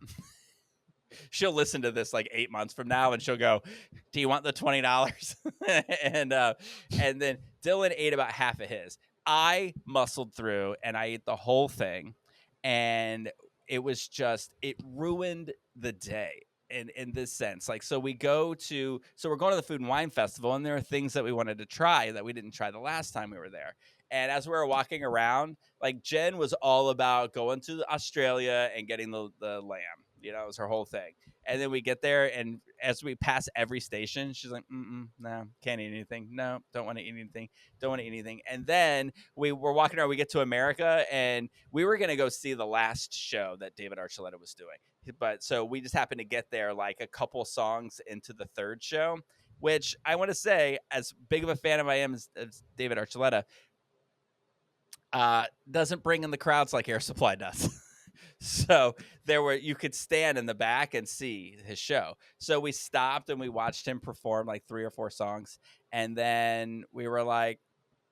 She'll listen to this like 8 months from now, and she'll go, "Do you want the $20?" and then Dylan ate about half of his. I muscled through, and I ate the whole thing, and it was just, it ruined the day in this sense. Like, so we're going to the Food and Wine Festival, and there are things that we wanted to try that we didn't try the last time we were there. And as we were walking around, like, Jen was all about going to Australia and getting the lamb. You know, it was her whole thing. And then we get there, and as we pass every station, she's like, no, can't eat anything. No, don't want to eat anything. Don't want to eat anything. And then we were walking around, we get to America, and we were going to go see the last show that David Archuleta was doing. But so we just happened to get there like a couple songs into the third show, which I want to say, as big of a fan of I am as David Archuleta, doesn't bring in the crowds like Air Supply does. So you could stand in the back and see his show. So we stopped and we watched him perform like 3 or 4 songs. And then we were like,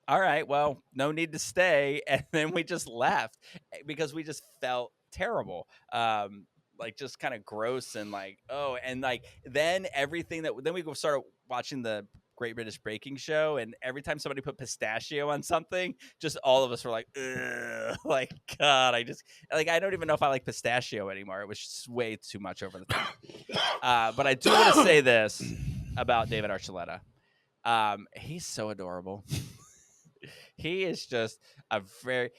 all right, well, no need to stay. And then we just left because we just felt terrible. Like, just kind of gross and like, oh, and like, then we started watching the Great British Baking Show, and every time somebody put pistachio on something, just all of us were like, ugh, like, God, I don't even know if I like pistachio anymore. It was just way too much over the top. But I do want to say this about David Archuleta. He's so adorable. He is just a very,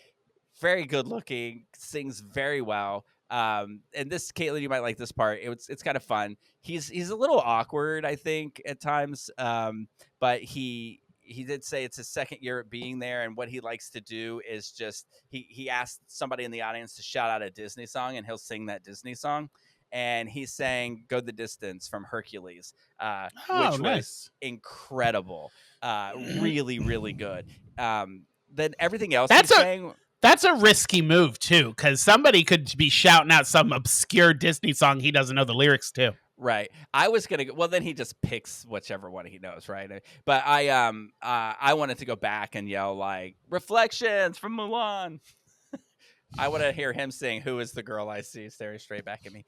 very good looking, sings very well. And this, Caitlin, you might like this part. It's kind of fun. He's a little awkward, I think, at times. But he did say it's his second year at being there, and what he likes to do is just he asked somebody in the audience to shout out a Disney song, and he'll sing that Disney song. And he sang "Go the Distance" from Hercules, which was incredible, really, really good. Then everything else he's saying. That's a risky move, too, because somebody could be shouting out some obscure Disney song he doesn't know the lyrics to. Right. I was going to go. Well, then he just picks whichever one he knows, right? But I wanted to go back and yell, like, "Reflections from Mulan." I want to hear him sing "Who is the Girl I See Staring Straight Back at Me,"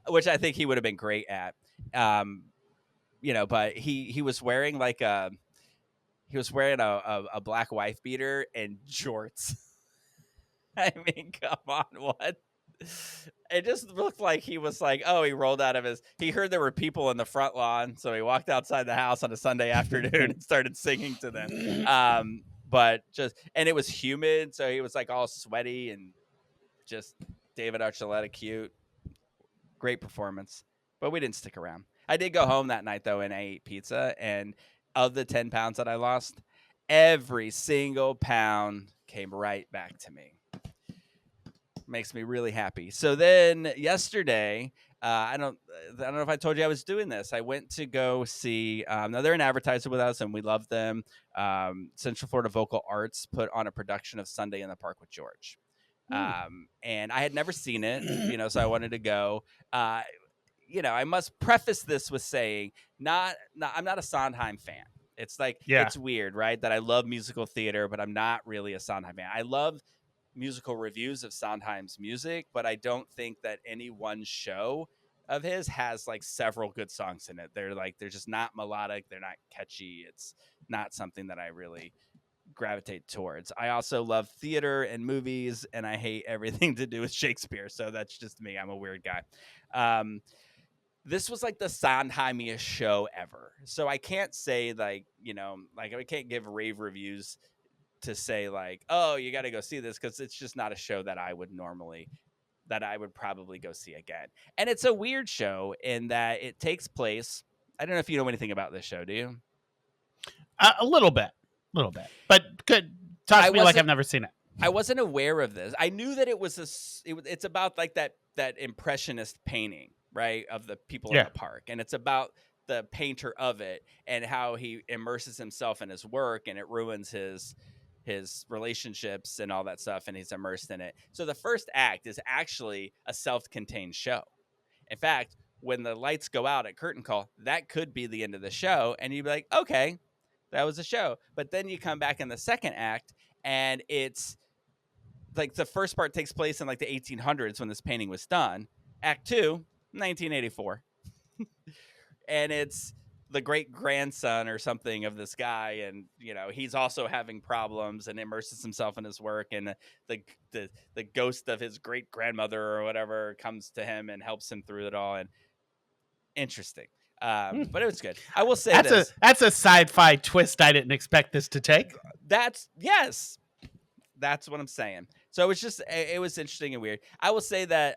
which I think he would have been great at. But he was wearing like a black wife beater and jorts. I mean, come on, what? It just looked like he was like, oh, he rolled out of he heard there were people in the front lawn, so he walked outside the house on a Sunday afternoon and started singing to them. But and it was humid, so he was like all sweaty and just David Archuleta cute. Great performance, but we didn't stick around. I did go home that night though, and I ate pizza, and of the 10 pounds that I lost, every single pound came right back to me. Makes me really happy. So then yesterday, I don't know if I told you I was doing this. I went to go see. Now they're an advertiser with us, and we love them. Central Florida Vocal Arts put on a production of Sunday in the Park with George, and I had never seen it. So I wanted to go. I must preface this with saying, I'm not a Sondheim fan. It's like It's weird, right? That I love musical theater, but I'm not really a Sondheim fan. I love musical reviews of Sondheim's music, but I don't think that any one show of his has like several good songs in it. They're just not melodic. They're not catchy. It's not something that I really gravitate towards. I also love theater and movies, and I hate everything to do with Shakespeare. So that's just me. I'm a weird guy. This was like the Sondheimiest show ever. So I can't say I can't give rave reviews to say like, oh, you got to go see this, because it's just not a show that I would probably go see again. And it's a weird show in that it takes place. I don't know if you know anything about this show. Do you? A little bit, but good. Talk to me like I've never seen it. I wasn't aware of this. I knew that it's about like that impressionist painting, right, of the people in the park, and it's about the painter of it and how he immerses himself in his work, and it ruins his relationships and all that stuff, and he's immersed in it. So the first act is actually a self-contained show. In fact, when the lights go out at curtain call, that could be the end of the show, and you'd be like, okay, that was a show. But then you come back in the second act, and it's like the first part takes place in like the 1800s when this painting was done. Act 2, 1984. And it's the great grandson or something of this guy, and he's also having problems and immerses himself in his work, and the ghost of his great grandmother or whatever comes to him and helps him through it all. And interesting, but it was good. I will say that's a sci-fi twist I didn't expect this to take. That's what I'm saying. So it was interesting and weird. I will say that,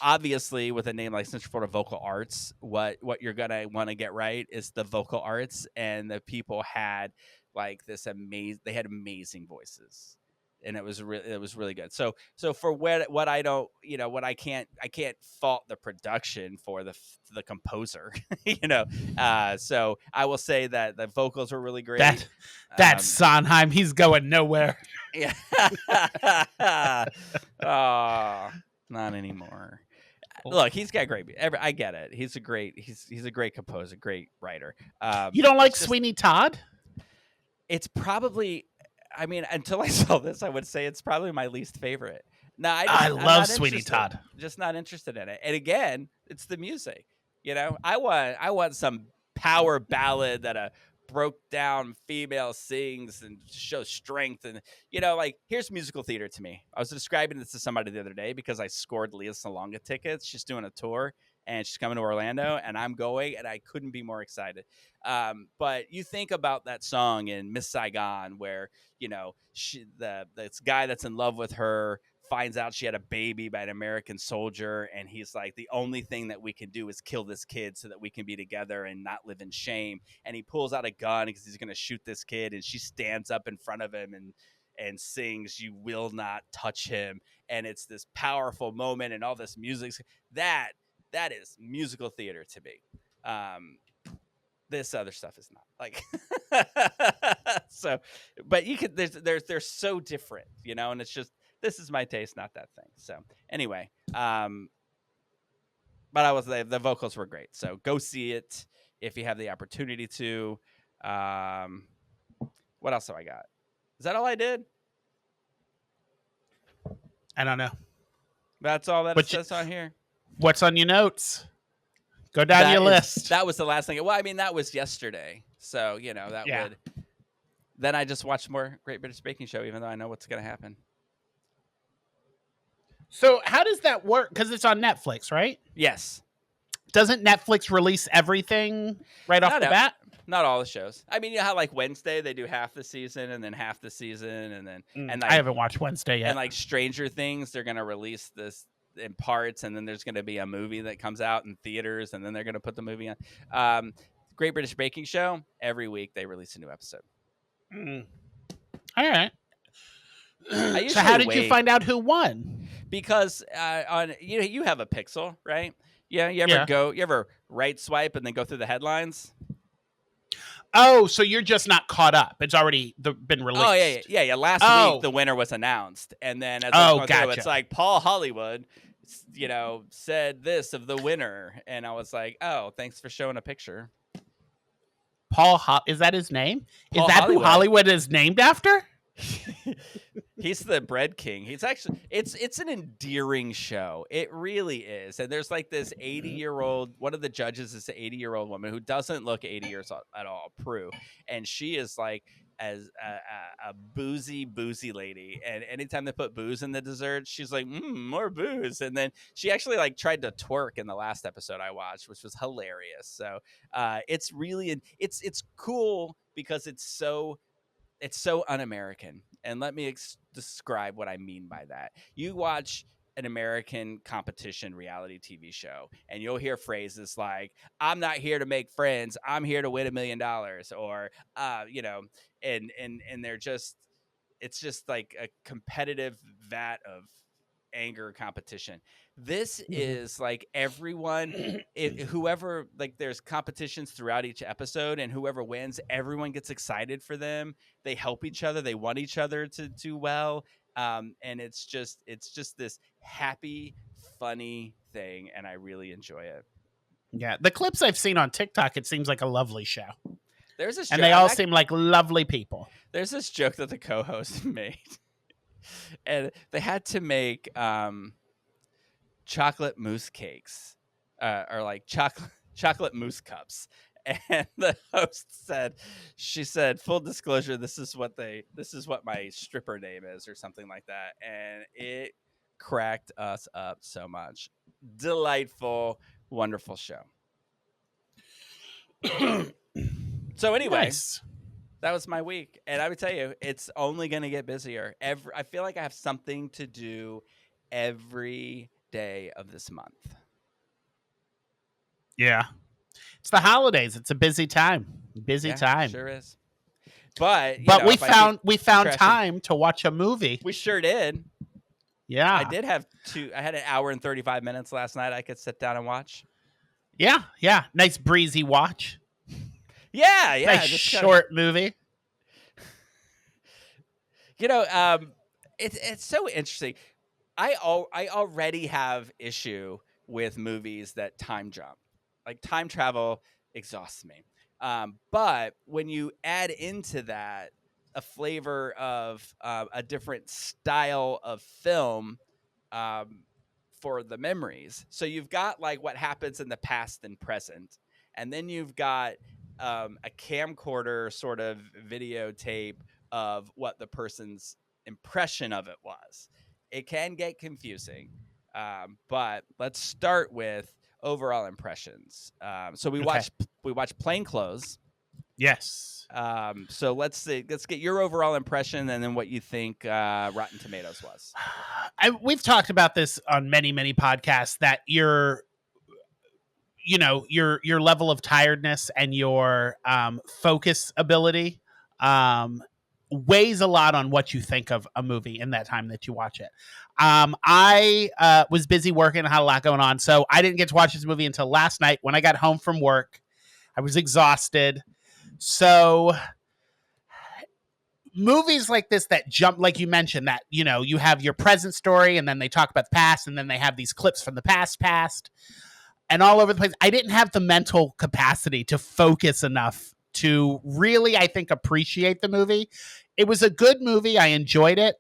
obviously with a name like Central Florida Vocal Arts, what you're going to want to get right is the vocal arts, and the people had like they had amazing voices, and it was really good. So for what I don't, what I can't fault the production for the composer, so I will say that the vocals were really great. That's Sondheim. He's going nowhere. Yeah. Oh, not anymore. Look, he's got great. I get it. He's a great composer, great writer. You don't like Sweeney Todd? It's probably. I mean, until I saw this, I would say it's probably my least favorite. No, I love Sweeney Todd. Just not interested in it. And again, it's the music. I want some power ballad that a broke down female sings and shows strength, and here's musical theater to me. I was describing this to somebody the other day because I scored Leah Salonga tickets. She's doing a tour and she's coming to Orlando, and I'm going, and I couldn't be more excited. But you think about that song in Miss Saigon where this guy that's in love with her finds out she had a baby by an American soldier, and he's like, the only thing that we can do is kill this kid so that we can be together and not live in shame. And he pulls out a gun because he's going to shoot this kid, and she stands up in front of him and sings, "You will not touch him." And it's this powerful moment, and all this music that is musical theater to me. This other stuff is not like. So, but you could. They're so different, and it's just. This is my taste, not that thing. So anyway, but the vocals were great. So go see it if you have the opportunity to. What else have I got? Is that all I did? I don't know. That's all that it says on here. What's on your notes? Go down your list. That was the last thing. Well, I mean, that was yesterday. So, would. Then I just watched more Great British Baking Show, even though I know what's going to happen. So how does that work? Because it's on Netflix, right? Yes. Doesn't Netflix release everything right off the bat? Not all the shows. I mean, you know how like Wednesday they do half the season and then half the season and then and like, I haven't watched Wednesday yet. And like Stranger Things, they're gonna release this in parts, and then there's gonna be a movie that comes out in theaters, and then they're gonna put the movie on. Great British Baking Show. Every week they release a new episode. All right. So how did you find out who won? Because on you have a Pixel, right? Yeah. You ever right swipe and then go through the headlines? Oh, so you're just not caught up. It's already been released. Oh, yeah. Last week, the winner was announced. And then as I was going through, it's like Paul Hollywood, said this of the winner. And I was like, oh, thanks for showing a picture. Is that his name? Paul is that Hollywood. Who Hollywood is named after? He's the bread king. He's actually it's an endearing show. It really is. And there's like this 80-year-old, one of the judges is an 80-year-old woman who doesn't look 80 years at all, Prue. And she is like as a boozy lady. And anytime they put booze in the dessert, she's like, more booze. And then she actually like tried to twerk in the last episode I watched, which was hilarious. So it's really it's cool because it's so un-American. And let me describe what I mean by that. You watch an American competition reality TV show, and you'll hear phrases like, I'm not here to make friends. I'm here to win $1 million. Or, and they're just, it's just like a competitive vat of anger competition. This is like everyone, whoever, like there's competitions throughout each episode, and whoever wins, everyone gets excited for them. They help each other. They want each other to do well. And it's just this happy, funny thing. And I really enjoy it. Yeah. The clips I've seen on TikTok, it seems like a lovely show. There's this and they all seem like lovely people. There's this joke that the co-host made, and they had to make, chocolate mousse cakes, or like chocolate mousse cups. And the host she said, full disclosure, this is what my stripper name is, or something like that. And it cracked us up so much. Delightful, wonderful show. So anyway, nice. That was my week. And I would tell you, it's only going to get busier. I feel like I have something to do every day of this month. Yeah. It's the holidays. It's a busy time. Time. Sure is. But we found time to watch a movie. We sure did. Yeah. I had an hour and 35 minutes last night I could sit down and watch. Yeah. Nice breezy watch. Yeah. Nice short movie. It's so interesting. I already have issue with movies that time jump. Like time travel exhausts me. But when you add into that a flavor of a different style of film for the memories. So you've got like what happens in the past and present. And then you've got a camcorder sort of videotape of what the person's impression of it was. It can get confusing, but let's start with overall impressions. So we watched Plainclothes. Yes. So let's get your overall impression, and then what you think Rotten Tomatoes was. We've talked about this on many podcasts, that your level of tiredness and your focus ability weighs a lot on what you think of a movie in that time that you watch it. I was busy working and had a lot going on, so I didn't get to watch this movie until last night when I got home from work. I was exhausted. So movies like this that jump, like you mentioned, that, you have your present story and then they talk about the past and then they have these clips from the past and all over the place. I didn't have the mental capacity to focus enough to really, I think, appreciate the movie. It was a good movie. I enjoyed it,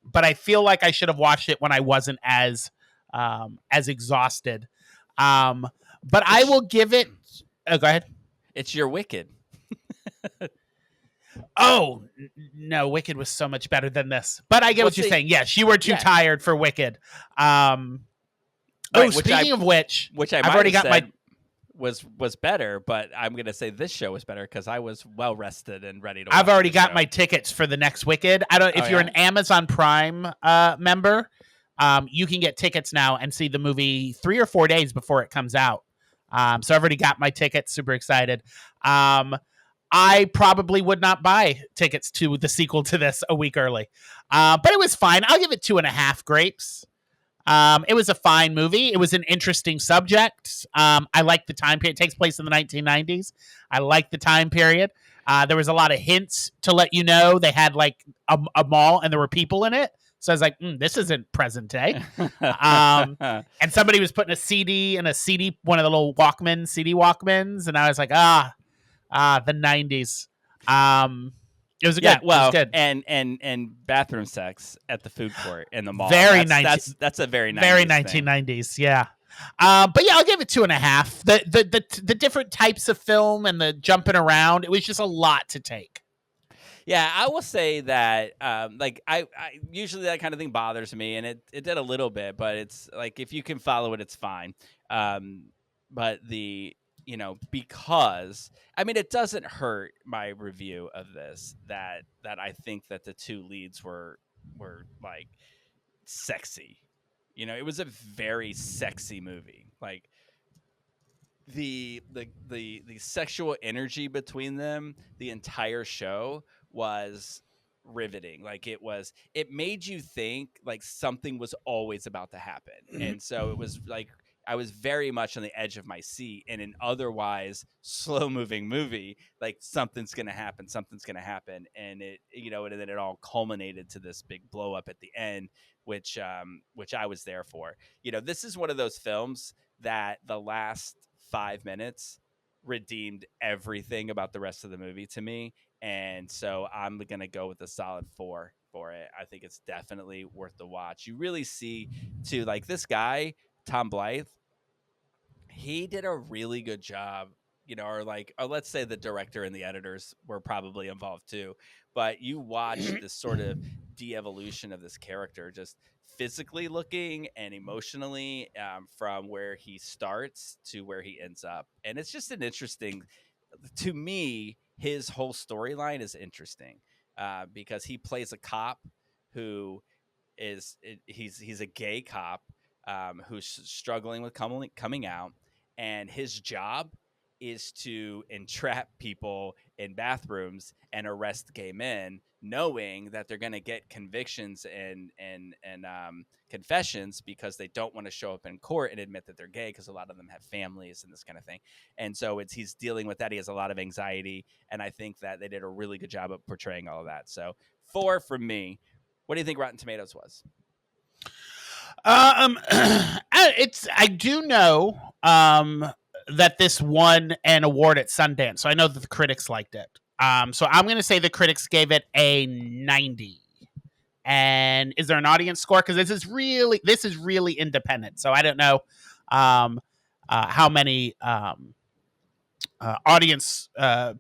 but I feel like I should have watched it when I wasn't as exhausted. But I will give it. Oh, go ahead. It's your Wicked. Oh no, Wicked was so much better than this. But I get Well, what you're see, saying. Yes, you were too yeah. tired for Wicked. Right, Speaking of which, which I I've might already have got my said was better, but I'm gonna say this show was better because I was well rested and ready to. I've watch already the got show. my tickets for the next Wicked. I don't. If Oh, you're yeah? an Amazon Prime member, you can get tickets now and see the movie 3 or 4 days before it comes out. So I've already got my tickets. Super excited. I probably would not buy tickets to the sequel to this a week early, but it was fine. I'll give it 2.5 grapes. It was a fine movie. It was an interesting subject. I like the time period. It takes place in the 1990s. I like the time period. There was a lot of hints to let you know they had like a mall and there were people in it. So I was like, this isn't present day. And somebody was putting a CD in a CD, one of the little Walkman, CD Walkmans. And I was like, the 90s. It was Yeah, good. It was well, good. and bathroom sex at the food court in the mall. Very that's a very 90s very thing. 1990s, yeah. But yeah, I'll give it 2.5. The different types of film and the jumping around, it was just a lot to take. Yeah, I will say that like I usually that kind of thing bothers me, and it did a little bit, but it's like if you can follow it, it's fine. But because I mean it doesn't hurt my review of this that I think that the two leads were like sexy. It was a very sexy movie. Like the sexual energy between them, the entire show was riveting. Like it made you think like something was always about to happen. And so it was like I was very much on the edge of my seat in an otherwise slow moving movie. Like something's going to happen. And and then it all culminated to this big blow up at the end, which I was there for. This is one of those films that the last 5 minutes redeemed everything about the rest of the movie to me. And so I'm going to go with a solid 4 for it. I think it's definitely worth the watch. You really see to like this guy, Tom Blythe, he did a really good job, or let's say the director and the editors were probably involved too. But you watch this sort of de-evolution of this character, just physically looking and emotionally, from where he starts to where he ends up. And it's just an interesting, to me, his whole storyline is interesting because he plays a cop who he's a gay cop who's struggling with coming out, and his job is to entrap people in bathrooms and arrest gay men, knowing that they're going to get convictions and confessions because they don't want to show up in court and admit that they're gay because a lot of them have families and this kind of thing. And so he's dealing with that. He has a lot of anxiety, and I think that they did a really good job of portraying all of that. So 4 from me. What do you think Rotten Tomatoes was? I do know that this won an award at Sundance, so I know that the critics liked it. So I'm going to say the critics gave it a 90. And is there an audience score? Because this is really independent. So I don't know how many audience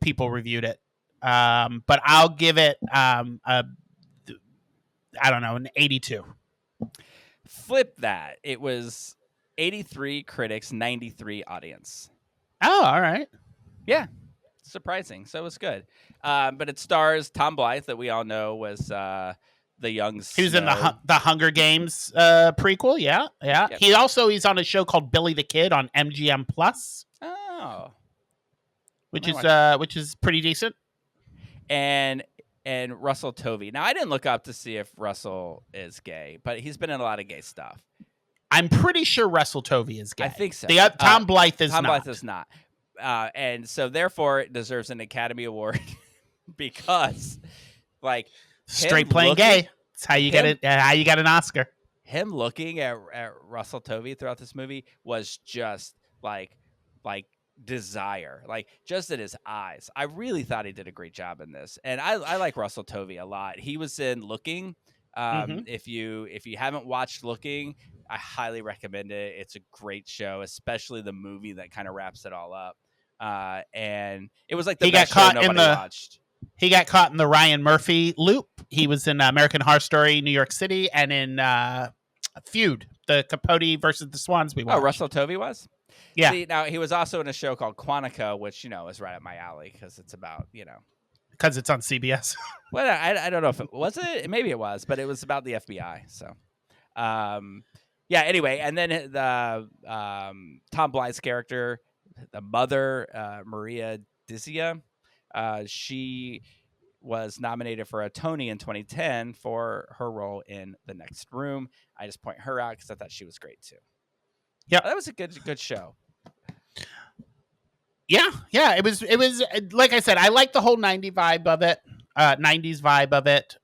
people reviewed it. But I'll give it an 82. Flip that. It was 83 critics, 93 audience. Oh, all right. Yeah, surprising. So it was good. But it stars Tom Blythe, that we all know was the young Snow. He was in the Hunger Games prequel. Yeah. Yep. He's on a show called Billy the Kid on MGM Plus. Oh, which is pretty decent. And Russell Tovey. Now, I didn't look up to see if Russell is gay, but he's been in a lot of gay stuff. I'm pretty sure Russell Tovey is gay. I think so. Tom Blythe is not. Tom Blythe is not. And so, therefore, it deserves an Academy Award because, like, straight playing gay. That's how you get it. How you got an Oscar. Him looking at Russell Tovey throughout this movie was just like desire, like just in his eyes. I really thought he did a great job in this, and I like Russell Tovey a lot. He was in Looking. If you haven't watched Looking, I highly recommend it. It's a great show, especially the movie that kind of wraps it all up. And it was like the best show nobody watched. He got caught in the Ryan Murphy loop. He was in American Horror Story, New York City, and in Feud, the Capote versus the Swans we watched. Oh, Russell Tovey was? Yeah. See, now he was also in a show called Quantico, which, is right up my alley because it's about, Because it's on CBS. Well, I don't know if it was it. Maybe it was, but it was about the FBI. So, yeah. Anyway, and then the Tom Blythe's character, the mother, Maria Dizia, she was nominated for a Tony in 2010 for her role in The Next Room. I just point her out because I thought she was great too. Yeah, that was a good show. Yeah, it was like I said, I like the whole 90s vibe of it.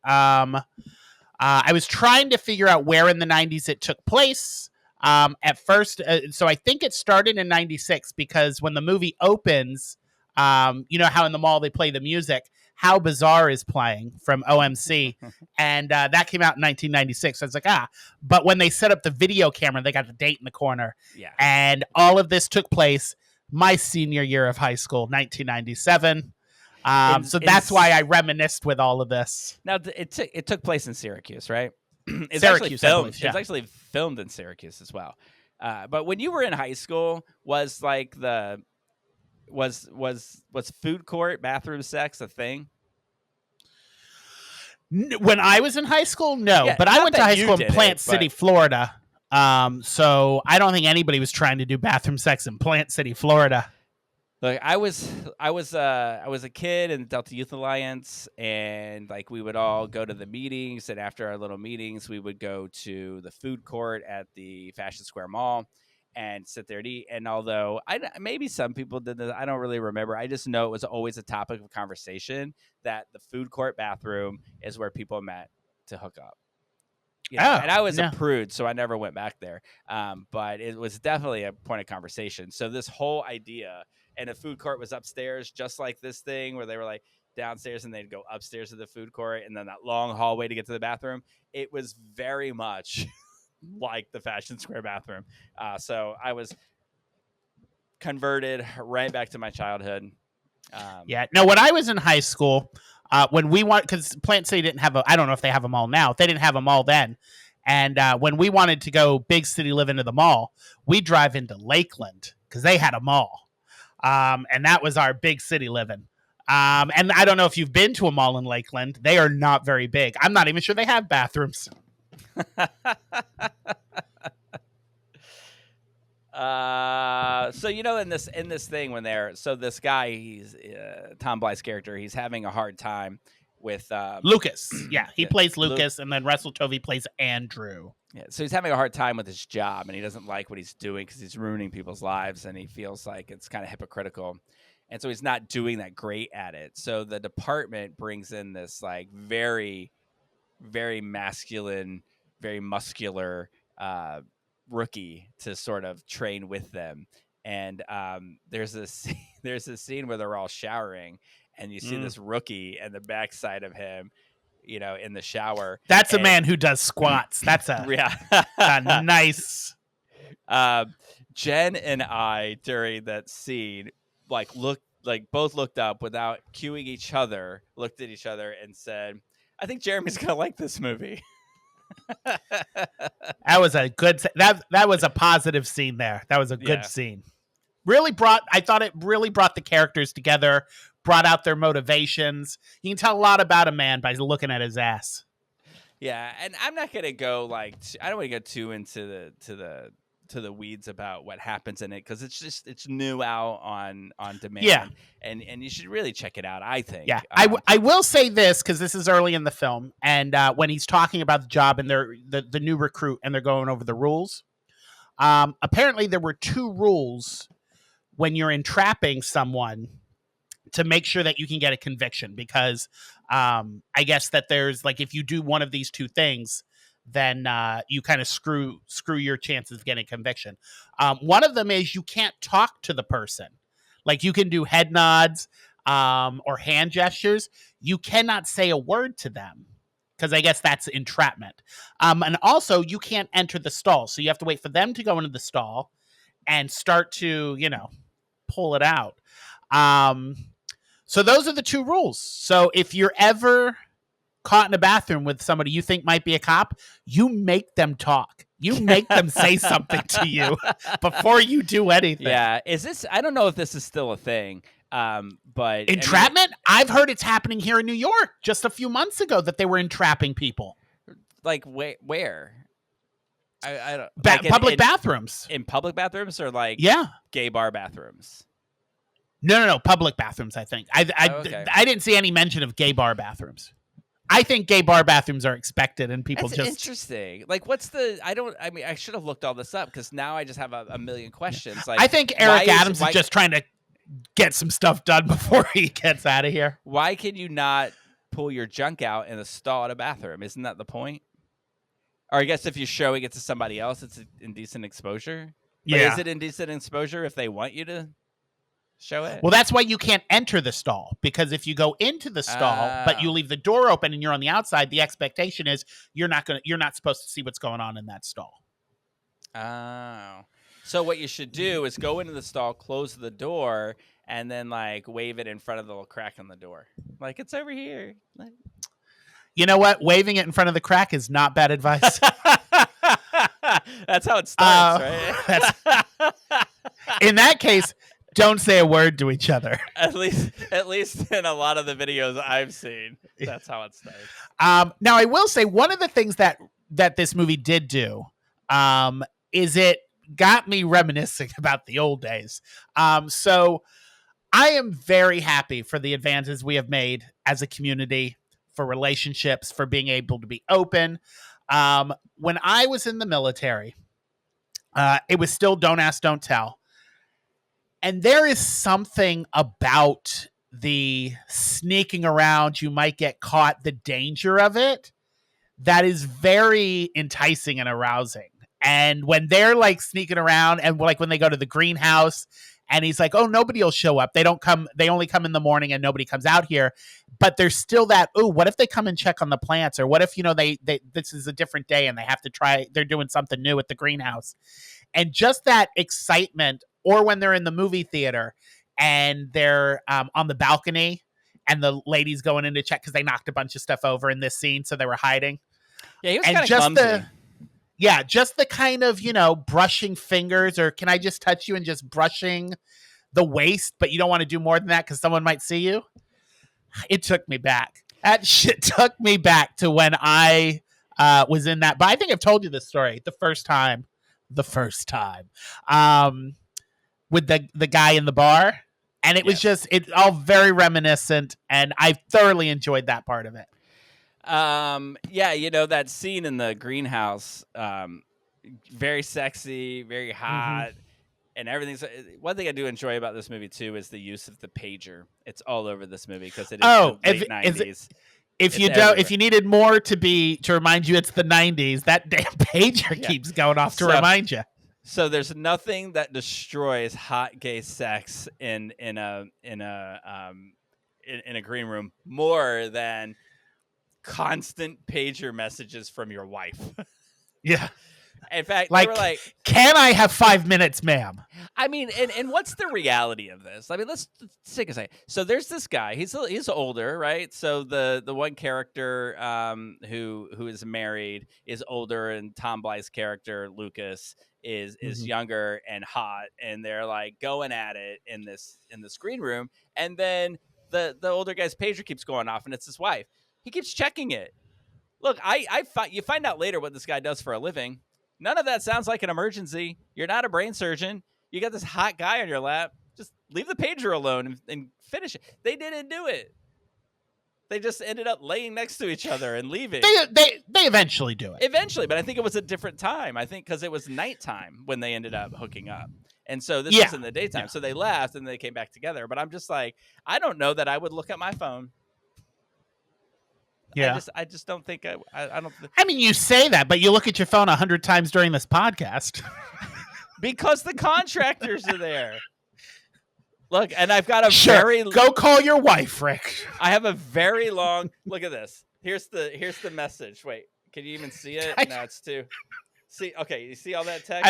I was trying to figure out where in the 90s it took place. At first, so I think it started in 96 because when the movie opens, you know how in the mall they play the music, How Bizarre is playing from OMC, and that came out in 1996. So I was like, but when they set up the video camera, they got the date in the corner. Yeah. And all of this took place my senior year of high school, 1997. So that's why I reminisced with all of this. Now, it took place in Syracuse, right? It's Syracuse, actually filmed. believe, yeah. It's actually filmed in Syracuse as well. But when you were in high school, was like was food court bathroom sex a thing? When I was in high school, no. Yeah, but I not went to that high you school in did it, Plant but- City, Florida. So I don't think anybody was trying to do bathroom sex in Plant City, Florida. Like I was a kid in the Delta Youth Alliance, and like we would all go to the meetings, and after our little meetings, we would go to the food court at the Fashion Square Mall and sit there and eat. And although maybe some people did this, I don't really remember. I just know it was always a topic of conversation that the food court bathroom is where people met to hook up. And I was a prude, so I never went back there. But it was definitely a point of conversation. So this whole idea, and the food court was upstairs, just like this thing where they were like downstairs and they'd go upstairs to the food court and then that long hallway to get to the bathroom. It was very much like the Fashion Square bathroom. So I was converted right back to my childhood. No, when I was in high school, when we because Plant City didn't have I don't know if they have a mall now. They didn't have a mall then. And when we wanted to go big city live into the mall, we drive into Lakeland because they had a mall. And that was our big city living. And I don't know if you've been to a mall in Lakeland. They are not very big. I'm not even sure they have bathrooms. So in this thing when this guy, he's Tom Blythe's character, he's having a hard time with Lucas. Yeah, he plays Lucas, and then Russell Tovey plays Andrew. Yeah, so he's having a hard time with his job, and he doesn't like what he's doing because he's ruining people's lives, and he feels like it's kind of hypocritical, and so he's not doing that great at it. So the department brings in this like very, very masculine, very muscular rookie to sort of train with them. And there's a scene where they're all showering, and you see this rookie and the backside of him, in the shower. That's a man who does squats. That's a nice. Jen and I during that scene both looked up without cueing each other, looked at each other and said, "I think Jeremy's gonna like this movie." That was a good. That was a positive scene there. That was a good scene. I thought it really brought the characters together, brought out their motivations. You can tell a lot about a man by looking at his ass. Yeah, and I'm not gonna go I don't want to get too into the weeds about what happens in it because it's new out on demand. Yeah, and you should really check it out. I think. Yeah, I will say this because this is early in the film, and when he's talking about the job and the new recruit and they're going over the rules. Apparently, there were 2 rules when you're entrapping someone to make sure that you can get a conviction because I guess that there's if you do one of these 2 things, then you kind of screw your chances of getting conviction. One of them is you can't talk to the person. You can do head nods or hand gestures. You cannot say a word to them because I guess that's entrapment. And also you can't enter the stall. So you have to wait for them to go into the stall and start to, pull it out. So those are the two rules. So if you're ever caught in a bathroom with somebody you think might be a cop, you make them talk. You make them say something to you before you do anything. Yeah. Is this? I don't know if this is still a thing. But entrapment? I've heard it's happening here in New York just a few months ago that they were entrapping people. Like where? I don't. Public bathrooms. In public bathrooms or like gay bar bathrooms? No. Public bathrooms. I think. Okay. I didn't see any mention of gay bar bathrooms. I think gay bar bathrooms are expected, and people That's just interesting. Like, what's the? I mean, I should have looked all this up because now I just have a million questions. Like, I think Eric Adams is just trying to get some stuff done before he gets out of here. Why can you not pull your junk out in a stall at a bathroom? Isn't that the point? Or I guess if you're showing it to somebody else, it's indecent exposure. But is it indecent exposure if they want you to show it? Well, that's why you can't enter the stall, because if you go into the stall but you leave the door open and you're on the outside, the expectation is you're not supposed to see what's going on in that stall. Oh. So what you should do is go into the stall, close the door, and then like wave it in front of the little crack in the door. Like, it's over here. You know what? Waving it in front of the crack is not bad advice. That's how it starts, right? In that case, don't say a word to each other. At least in a lot of the videos I've seen, that's how it starts. Now, I will say one of the things that this movie did do is it got me reminiscing about the old days. So I am very happy for the advances we have made as a community, for relationships, for being able to be open. When I was in the military, it was still don't ask, don't tell. And there is something about the sneaking around, you might get caught, the danger of it, that is very enticing and arousing. And when they're like sneaking around, and like when they go to the greenhouse and he's like, oh, nobody will show up. They only come in the morning and nobody comes out here. But there's still that, oh, what if they come and check on the plants? Or what if, this is a different day and they have to try, they're doing something new at the greenhouse. And just that excitement, or when they're in the movie theater and they're on the balcony and the lady's going in to check because they knocked a bunch of stuff over in this scene, so they were hiding. Yeah, he was kind of clumsy. Just the kind of, brushing fingers, or can I just touch you, and just brushing the waist, but you don't want to do more than that because someone might see you. It took me back. That shit took me back to when I was in that. But I think I've told you this story the first time with the guy in the bar. And it was it's all very reminiscent, and I thoroughly enjoyed that part of it. That scene in the greenhouse, very sexy, very hot, and everything's. One thing I do enjoy about this movie too is the use of the pager. It's all over this movie because it is the late 90s. If you needed more to remind you it's the 90s, that damn pager keeps going off to remind you. So there's nothing that destroys hot gay sex in a green room more than constant pager messages from your wife. Yeah. In fact, like, they were like, can I have 5 minutes, ma'am? I mean, and what's the reality of this? I mean, let's take a second. So there's this guy. He's older, right? So the one character who is married is older, and Tom Blythe's character Lucas is younger and hot, and they're like going at it in this green room. And then the older guy's pager keeps going off, and it's his wife. He keeps checking it. Look, you find out later what this guy does for a living. None of that sounds like an emergency. You're not a brain surgeon. You got this hot guy on your lap. Just leave the pager alone and finish it. They didn't do it. They just ended up laying next to each other and leaving. They eventually do it. Eventually, but I think it was a different time. I think because it was nighttime when they ended up hooking up. And so this was in the daytime. Yeah. So they left and they came back together. But I'm just like, I don't know that I would look at my phone. Yeah, I just don't think I don't. I mean, you say that, but you look at your phone 100 times during this podcast because the contractors are there. Look, and I've got a go call your wife, Rick. I have a very long look at this. Here's the message. Wait, can you even see it? No, it's too. See, okay, you see all that text?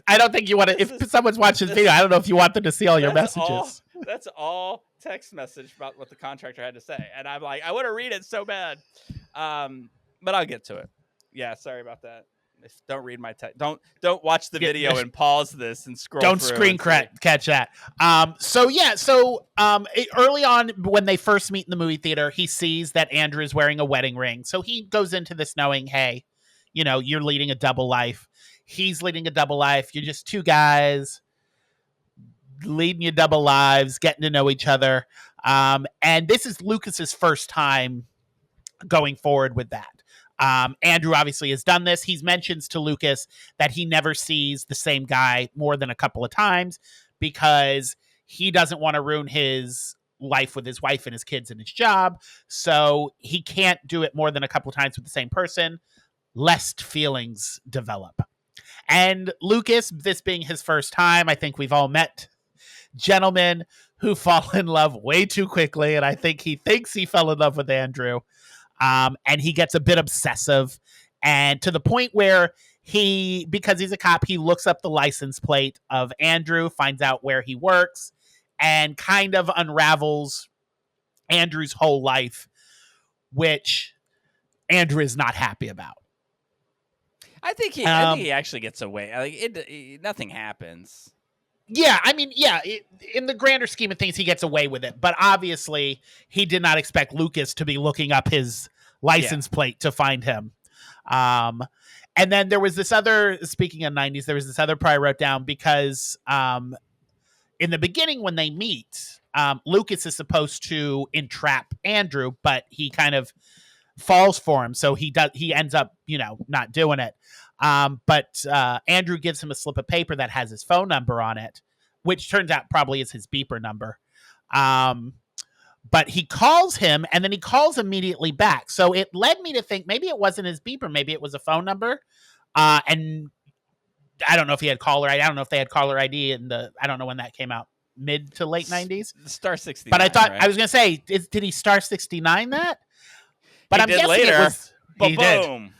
I don't think you want to. If someone's watching this video, I don't know if you want them to see all your messages. That's all text message about what the contractor had to say, and I'm like, I want to read it so bad, but I'll get to it. Yeah, sorry about that. Don't read my text. Don't watch the video and pause this and scroll Don't through. screen catch that. Early on when they first meet in the movie theater, he sees that Andrew is wearing a wedding ring. So he goes into this knowing, hey, you're leading a double life. He's leading a double life. You're just two guys leading your double lives, getting to know each other. And this is Lucas's first time going forward with that. Andrew obviously has done this. He mentions to Lucas that he never sees the same guy more than a couple of times because he doesn't want to ruin his life with his wife and his kids and his job. So he can't do it more than a couple of times with the same person, lest feelings develop. And Lucas, this being his first time, I think we've all met gentlemen who fall in love way too quickly. And I think he thinks he fell in love with Andrew. And he gets a bit obsessive, and to the point where because he's a cop, he looks up the license plate of Andrew, finds out where he works, and kind of unravels Andrew's whole life, which Andrew is not happy about. I think he actually gets away. Like nothing happens. Yeah, I mean, in the grander scheme of things, he gets away with it. But obviously, he did not expect Lucas to be looking up his license plate to find him. And then there was this other, speaking of 90s, there was this other part I wrote down because in the beginning when they meet, Lucas is supposed to entrap Andrew, but he kind of falls for him. So he ends up, not doing it. But Andrew gives him a slip of paper that has his phone number on it, which turns out probably is his beeper number. But he calls him, and then he calls immediately back. So it led me to think maybe it wasn't his beeper. Maybe it was a phone number. And I don't know if he had caller ID. I don't know if they had caller ID I don't know when that came out, mid to late 90s. Star 69. But I thought, right? I was going to say, did he star 69 that? But I'm guessing later. it was. He did. Boom.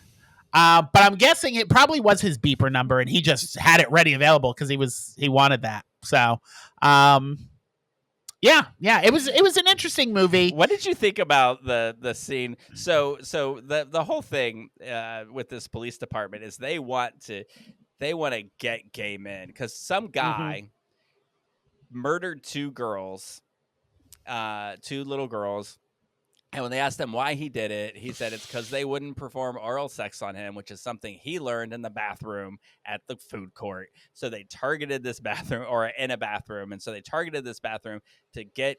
But I'm guessing it probably was his beeper number, and he just had it ready available because he wanted that. So, it was an interesting movie. What did you think about the scene? So the whole thing with this police department is they want to get gay men because some guy murdered two little girls. And when they asked him why he did it, he said it's because they wouldn't perform oral sex on him, which is something he learned in the bathroom at the food court. So they targeted this bathroom, or in a bathroom, and so they targeted this bathroom to get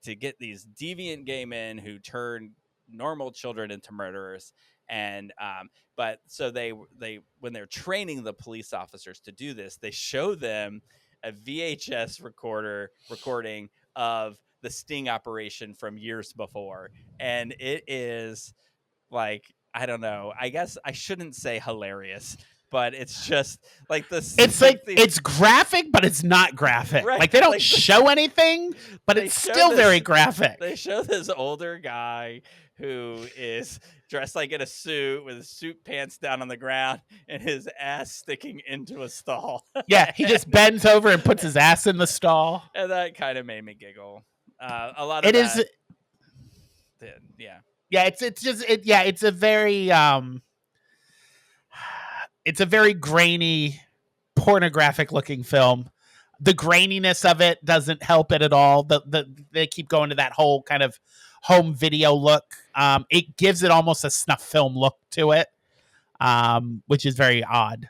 these deviant gay men who turn normal children into murderers. And but so they when they're training the police officers to do this, they show them a VHS recording of the sting operation from years before, and it is like, I don't know, I guess I shouldn't say hilarious, but it's just like this. It's like it's graphic, but it's not graphic. Right. Like they don't show anything, but it's still very graphic. They show this older guy who is dressed like in a suit with his suit pants down on the ground and his ass sticking into a stall. Yeah, he just bends over and puts his ass in the stall. And that kind of made me giggle. A lot of it that, is. Yeah. Yeah, it's a very grainy, pornographic looking film. The graininess of it doesn't help it at all. They keep going to that whole kind of home video look. It gives it almost a snuff film look to it, which is very odd.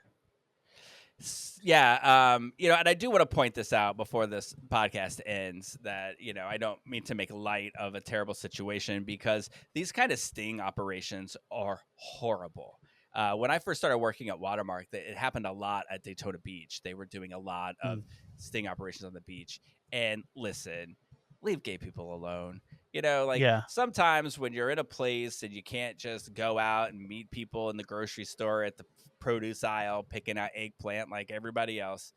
Yeah, and I do want to point this out before this podcast ends that, I don't mean to make light of a terrible situation because these kind of sting operations are horrible. When I first started working at Watermark, it happened a lot at Daytona Beach. They were doing a lot of sting operations on the beach. And listen, leave gay people alone. Sometimes when you're in a place and you can't just go out and meet people in the grocery store at the produce aisle picking out eggplant like everybody else,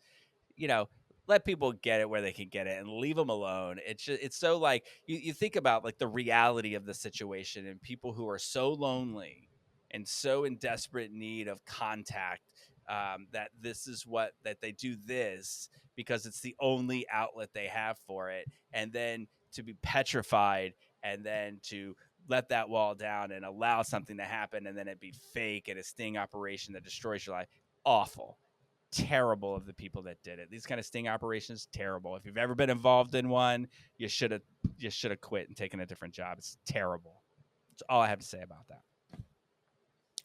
let people get it where they can get it and leave them alone. It's so like you think about like the reality of the situation and people who are so lonely and so in desperate need of contact that this is what that they do this because it's the only outlet they have for it, and then to be petrified and then to let that wall down and allow something to happen and then it be fake and a sting operation that destroys your life. Awful. Terrible of the people that did it. These kind of sting operations, terrible. If you've ever been involved in one, you should have quit and taken a different job. It's terrible. That's all I have to say about that.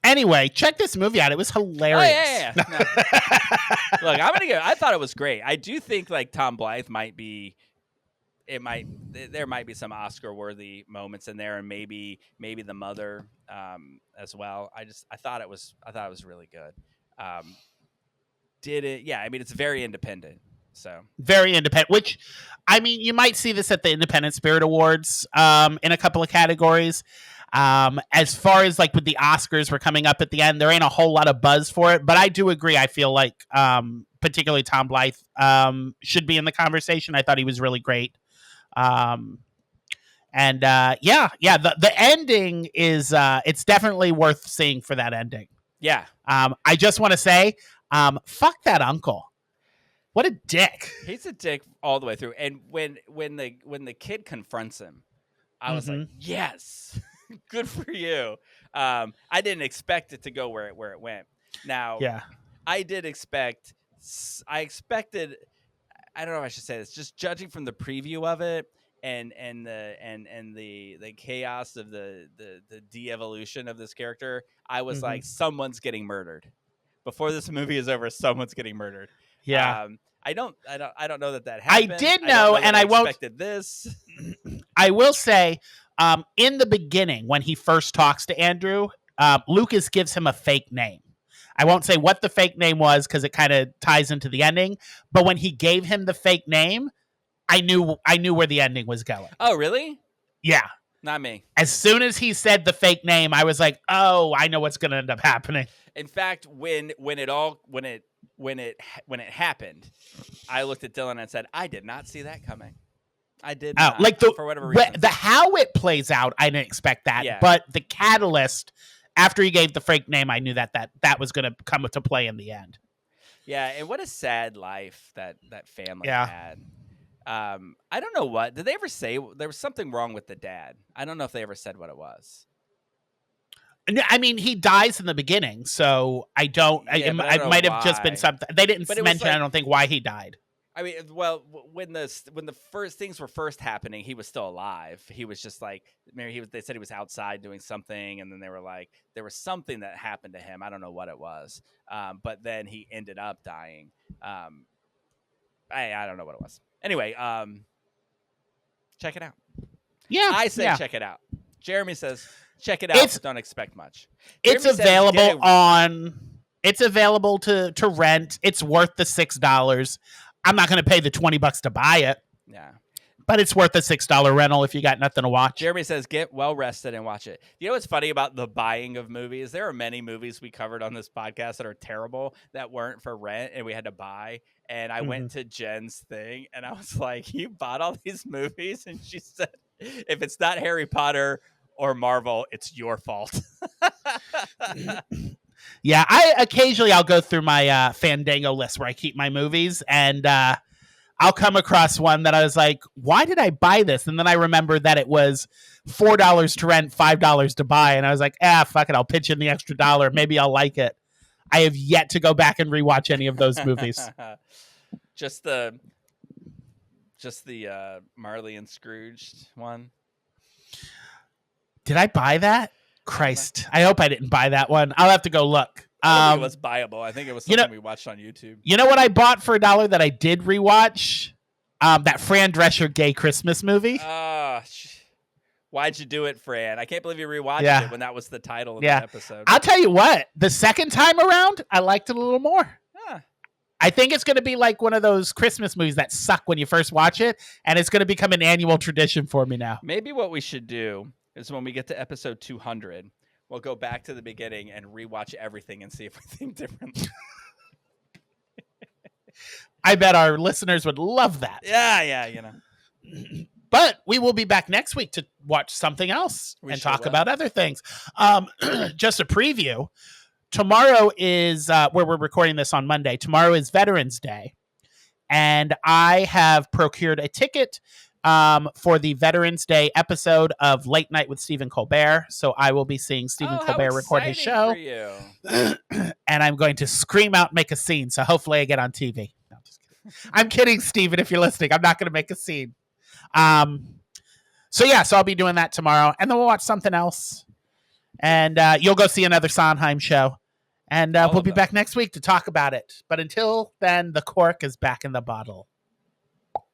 Anyway, check this movie out. It was hilarious. Oh, yeah. No. Look, I thought it was great. I do think like Tom Blythe there might be some Oscar worthy moments in there, and maybe the mother as well. I thought it was really good. Did it? Yeah, I mean it's very independent. So very independent, which I mean you might see this at the Independent Spirit Awards in a couple of categories. As far as like with the Oscars, we're coming up at the end. There ain't a whole lot of buzz for it, but I do agree. I feel like particularly Tom Blythe should be in the conversation. I thought he was really great. The ending is it's definitely worth seeing for that ending. Yeah. I just want to say, fuck that uncle. What a dick. He's a dick all the way through. And when the kid confronts him, I was like, yes, good for you. I didn't expect it to go where it went. Now, yeah, I expected, I don't know if I should say this, just judging from the preview of it and the chaos of the de-evolution of this character, I was like, someone's getting murdered. Before this movie is over, someone's getting murdered. Yeah. I don't know that happened. I did know, and I won't expected this. I will say, in the beginning, when he first talks to Andrew, Lucas gives him a fake name. I won't say what the fake name was because it kind of ties into the ending. But when he gave him the fake name, I knew where the ending was going. Oh, really? Yeah. Not me. As soon as he said the fake name, I was like, "Oh, I know what's going to end up happening." In fact, when it happened, I looked at Dylan and said, "I did not see that coming. I did not, like for whatever reason." The how it plays out, I didn't expect that. Yeah. But the catalyst, after he gave the fake name, I knew that was going to come to play in the end. Yeah, and what a sad life that family Yeah. had. I don't know what. Did they ever say there was something wrong with the dad? I don't know if they ever said what it was. I mean, he dies in the beginning, so I don't. Yeah, it I don't know might have just been why. something they didn't But it was mention. like- I don't think why he died. I mean, well, when the first things were first happening, he was still alive. He was just like, maybe they said he was outside doing something, and then they were like, there was something that happened to him. I don't know what it was, but then he ended up dying. I don't know what it was. Anyway, check it out. Yeah, I say yeah. check it out. Jeremy says check it out. But don't expect much. It's Jeremy says available get it- It's available to rent. It's worth the $6. I'm not going to pay the $20 to buy it. Yeah. But it's worth a $6 rental if you got nothing to watch. Jeremy says, get well rested and watch it. You know what's funny about the buying of movies? There are many movies we covered on this podcast that are terrible that weren't for rent and we had to buy. And I went to Jen's thing and I was like, you bought all these movies? And she said, if it's not Harry Potter or Marvel, it's your fault. Yeah, I'll go through my Fandango list where I keep my movies, and I'll come across one that I was like, why did I buy this? And then I remember that it was $4 to rent, $5 to buy, and I was like, fuck it, I'll pitch in the extra $1. Maybe I'll like it. I have yet to go back and rewatch any of those movies. Just the Marley and Scrooge one. Did I buy that? Christ. I hope I didn't buy that one. I'll have to go look. I think it was buyable. I think it was something we watched on YouTube. You know what I bought for $1 that I did rewatch? That Fran Drescher gay Christmas movie. Why'd you do it, Fran? I can't believe you rewatched it when that was the title of the episode. I'll tell you what. The second time around, I liked it a little more. I think it's going to be like one of those Christmas movies that suck when you first watch it, and it's going to become an annual tradition for me now. Maybe what we should do is when we get to episode 200, we'll go back to the beginning and rewatch everything and see if we think differently. I bet our listeners would love that. Yeah, you know. But we will be back next week to watch something else and talk about other things. Just a preview. tomorrow is where we're recording this on Monday. Tomorrow is Veterans Day. And I have procured a ticket for the Veterans Day episode of Late Night with Stephen Colbert. So I will be seeing Stephen Colbert record his show. For you. And I'm going to scream out and make a scene. So hopefully I get on TV. No, I'm just kidding. I'm kidding, Stephen, if you're listening. I'm not going to make a scene. So I'll be doing that tomorrow. And then we'll watch something else. And you'll go see another Sondheim show. And we'll be back next week to talk about it. But until then, the cork is back in the bottle.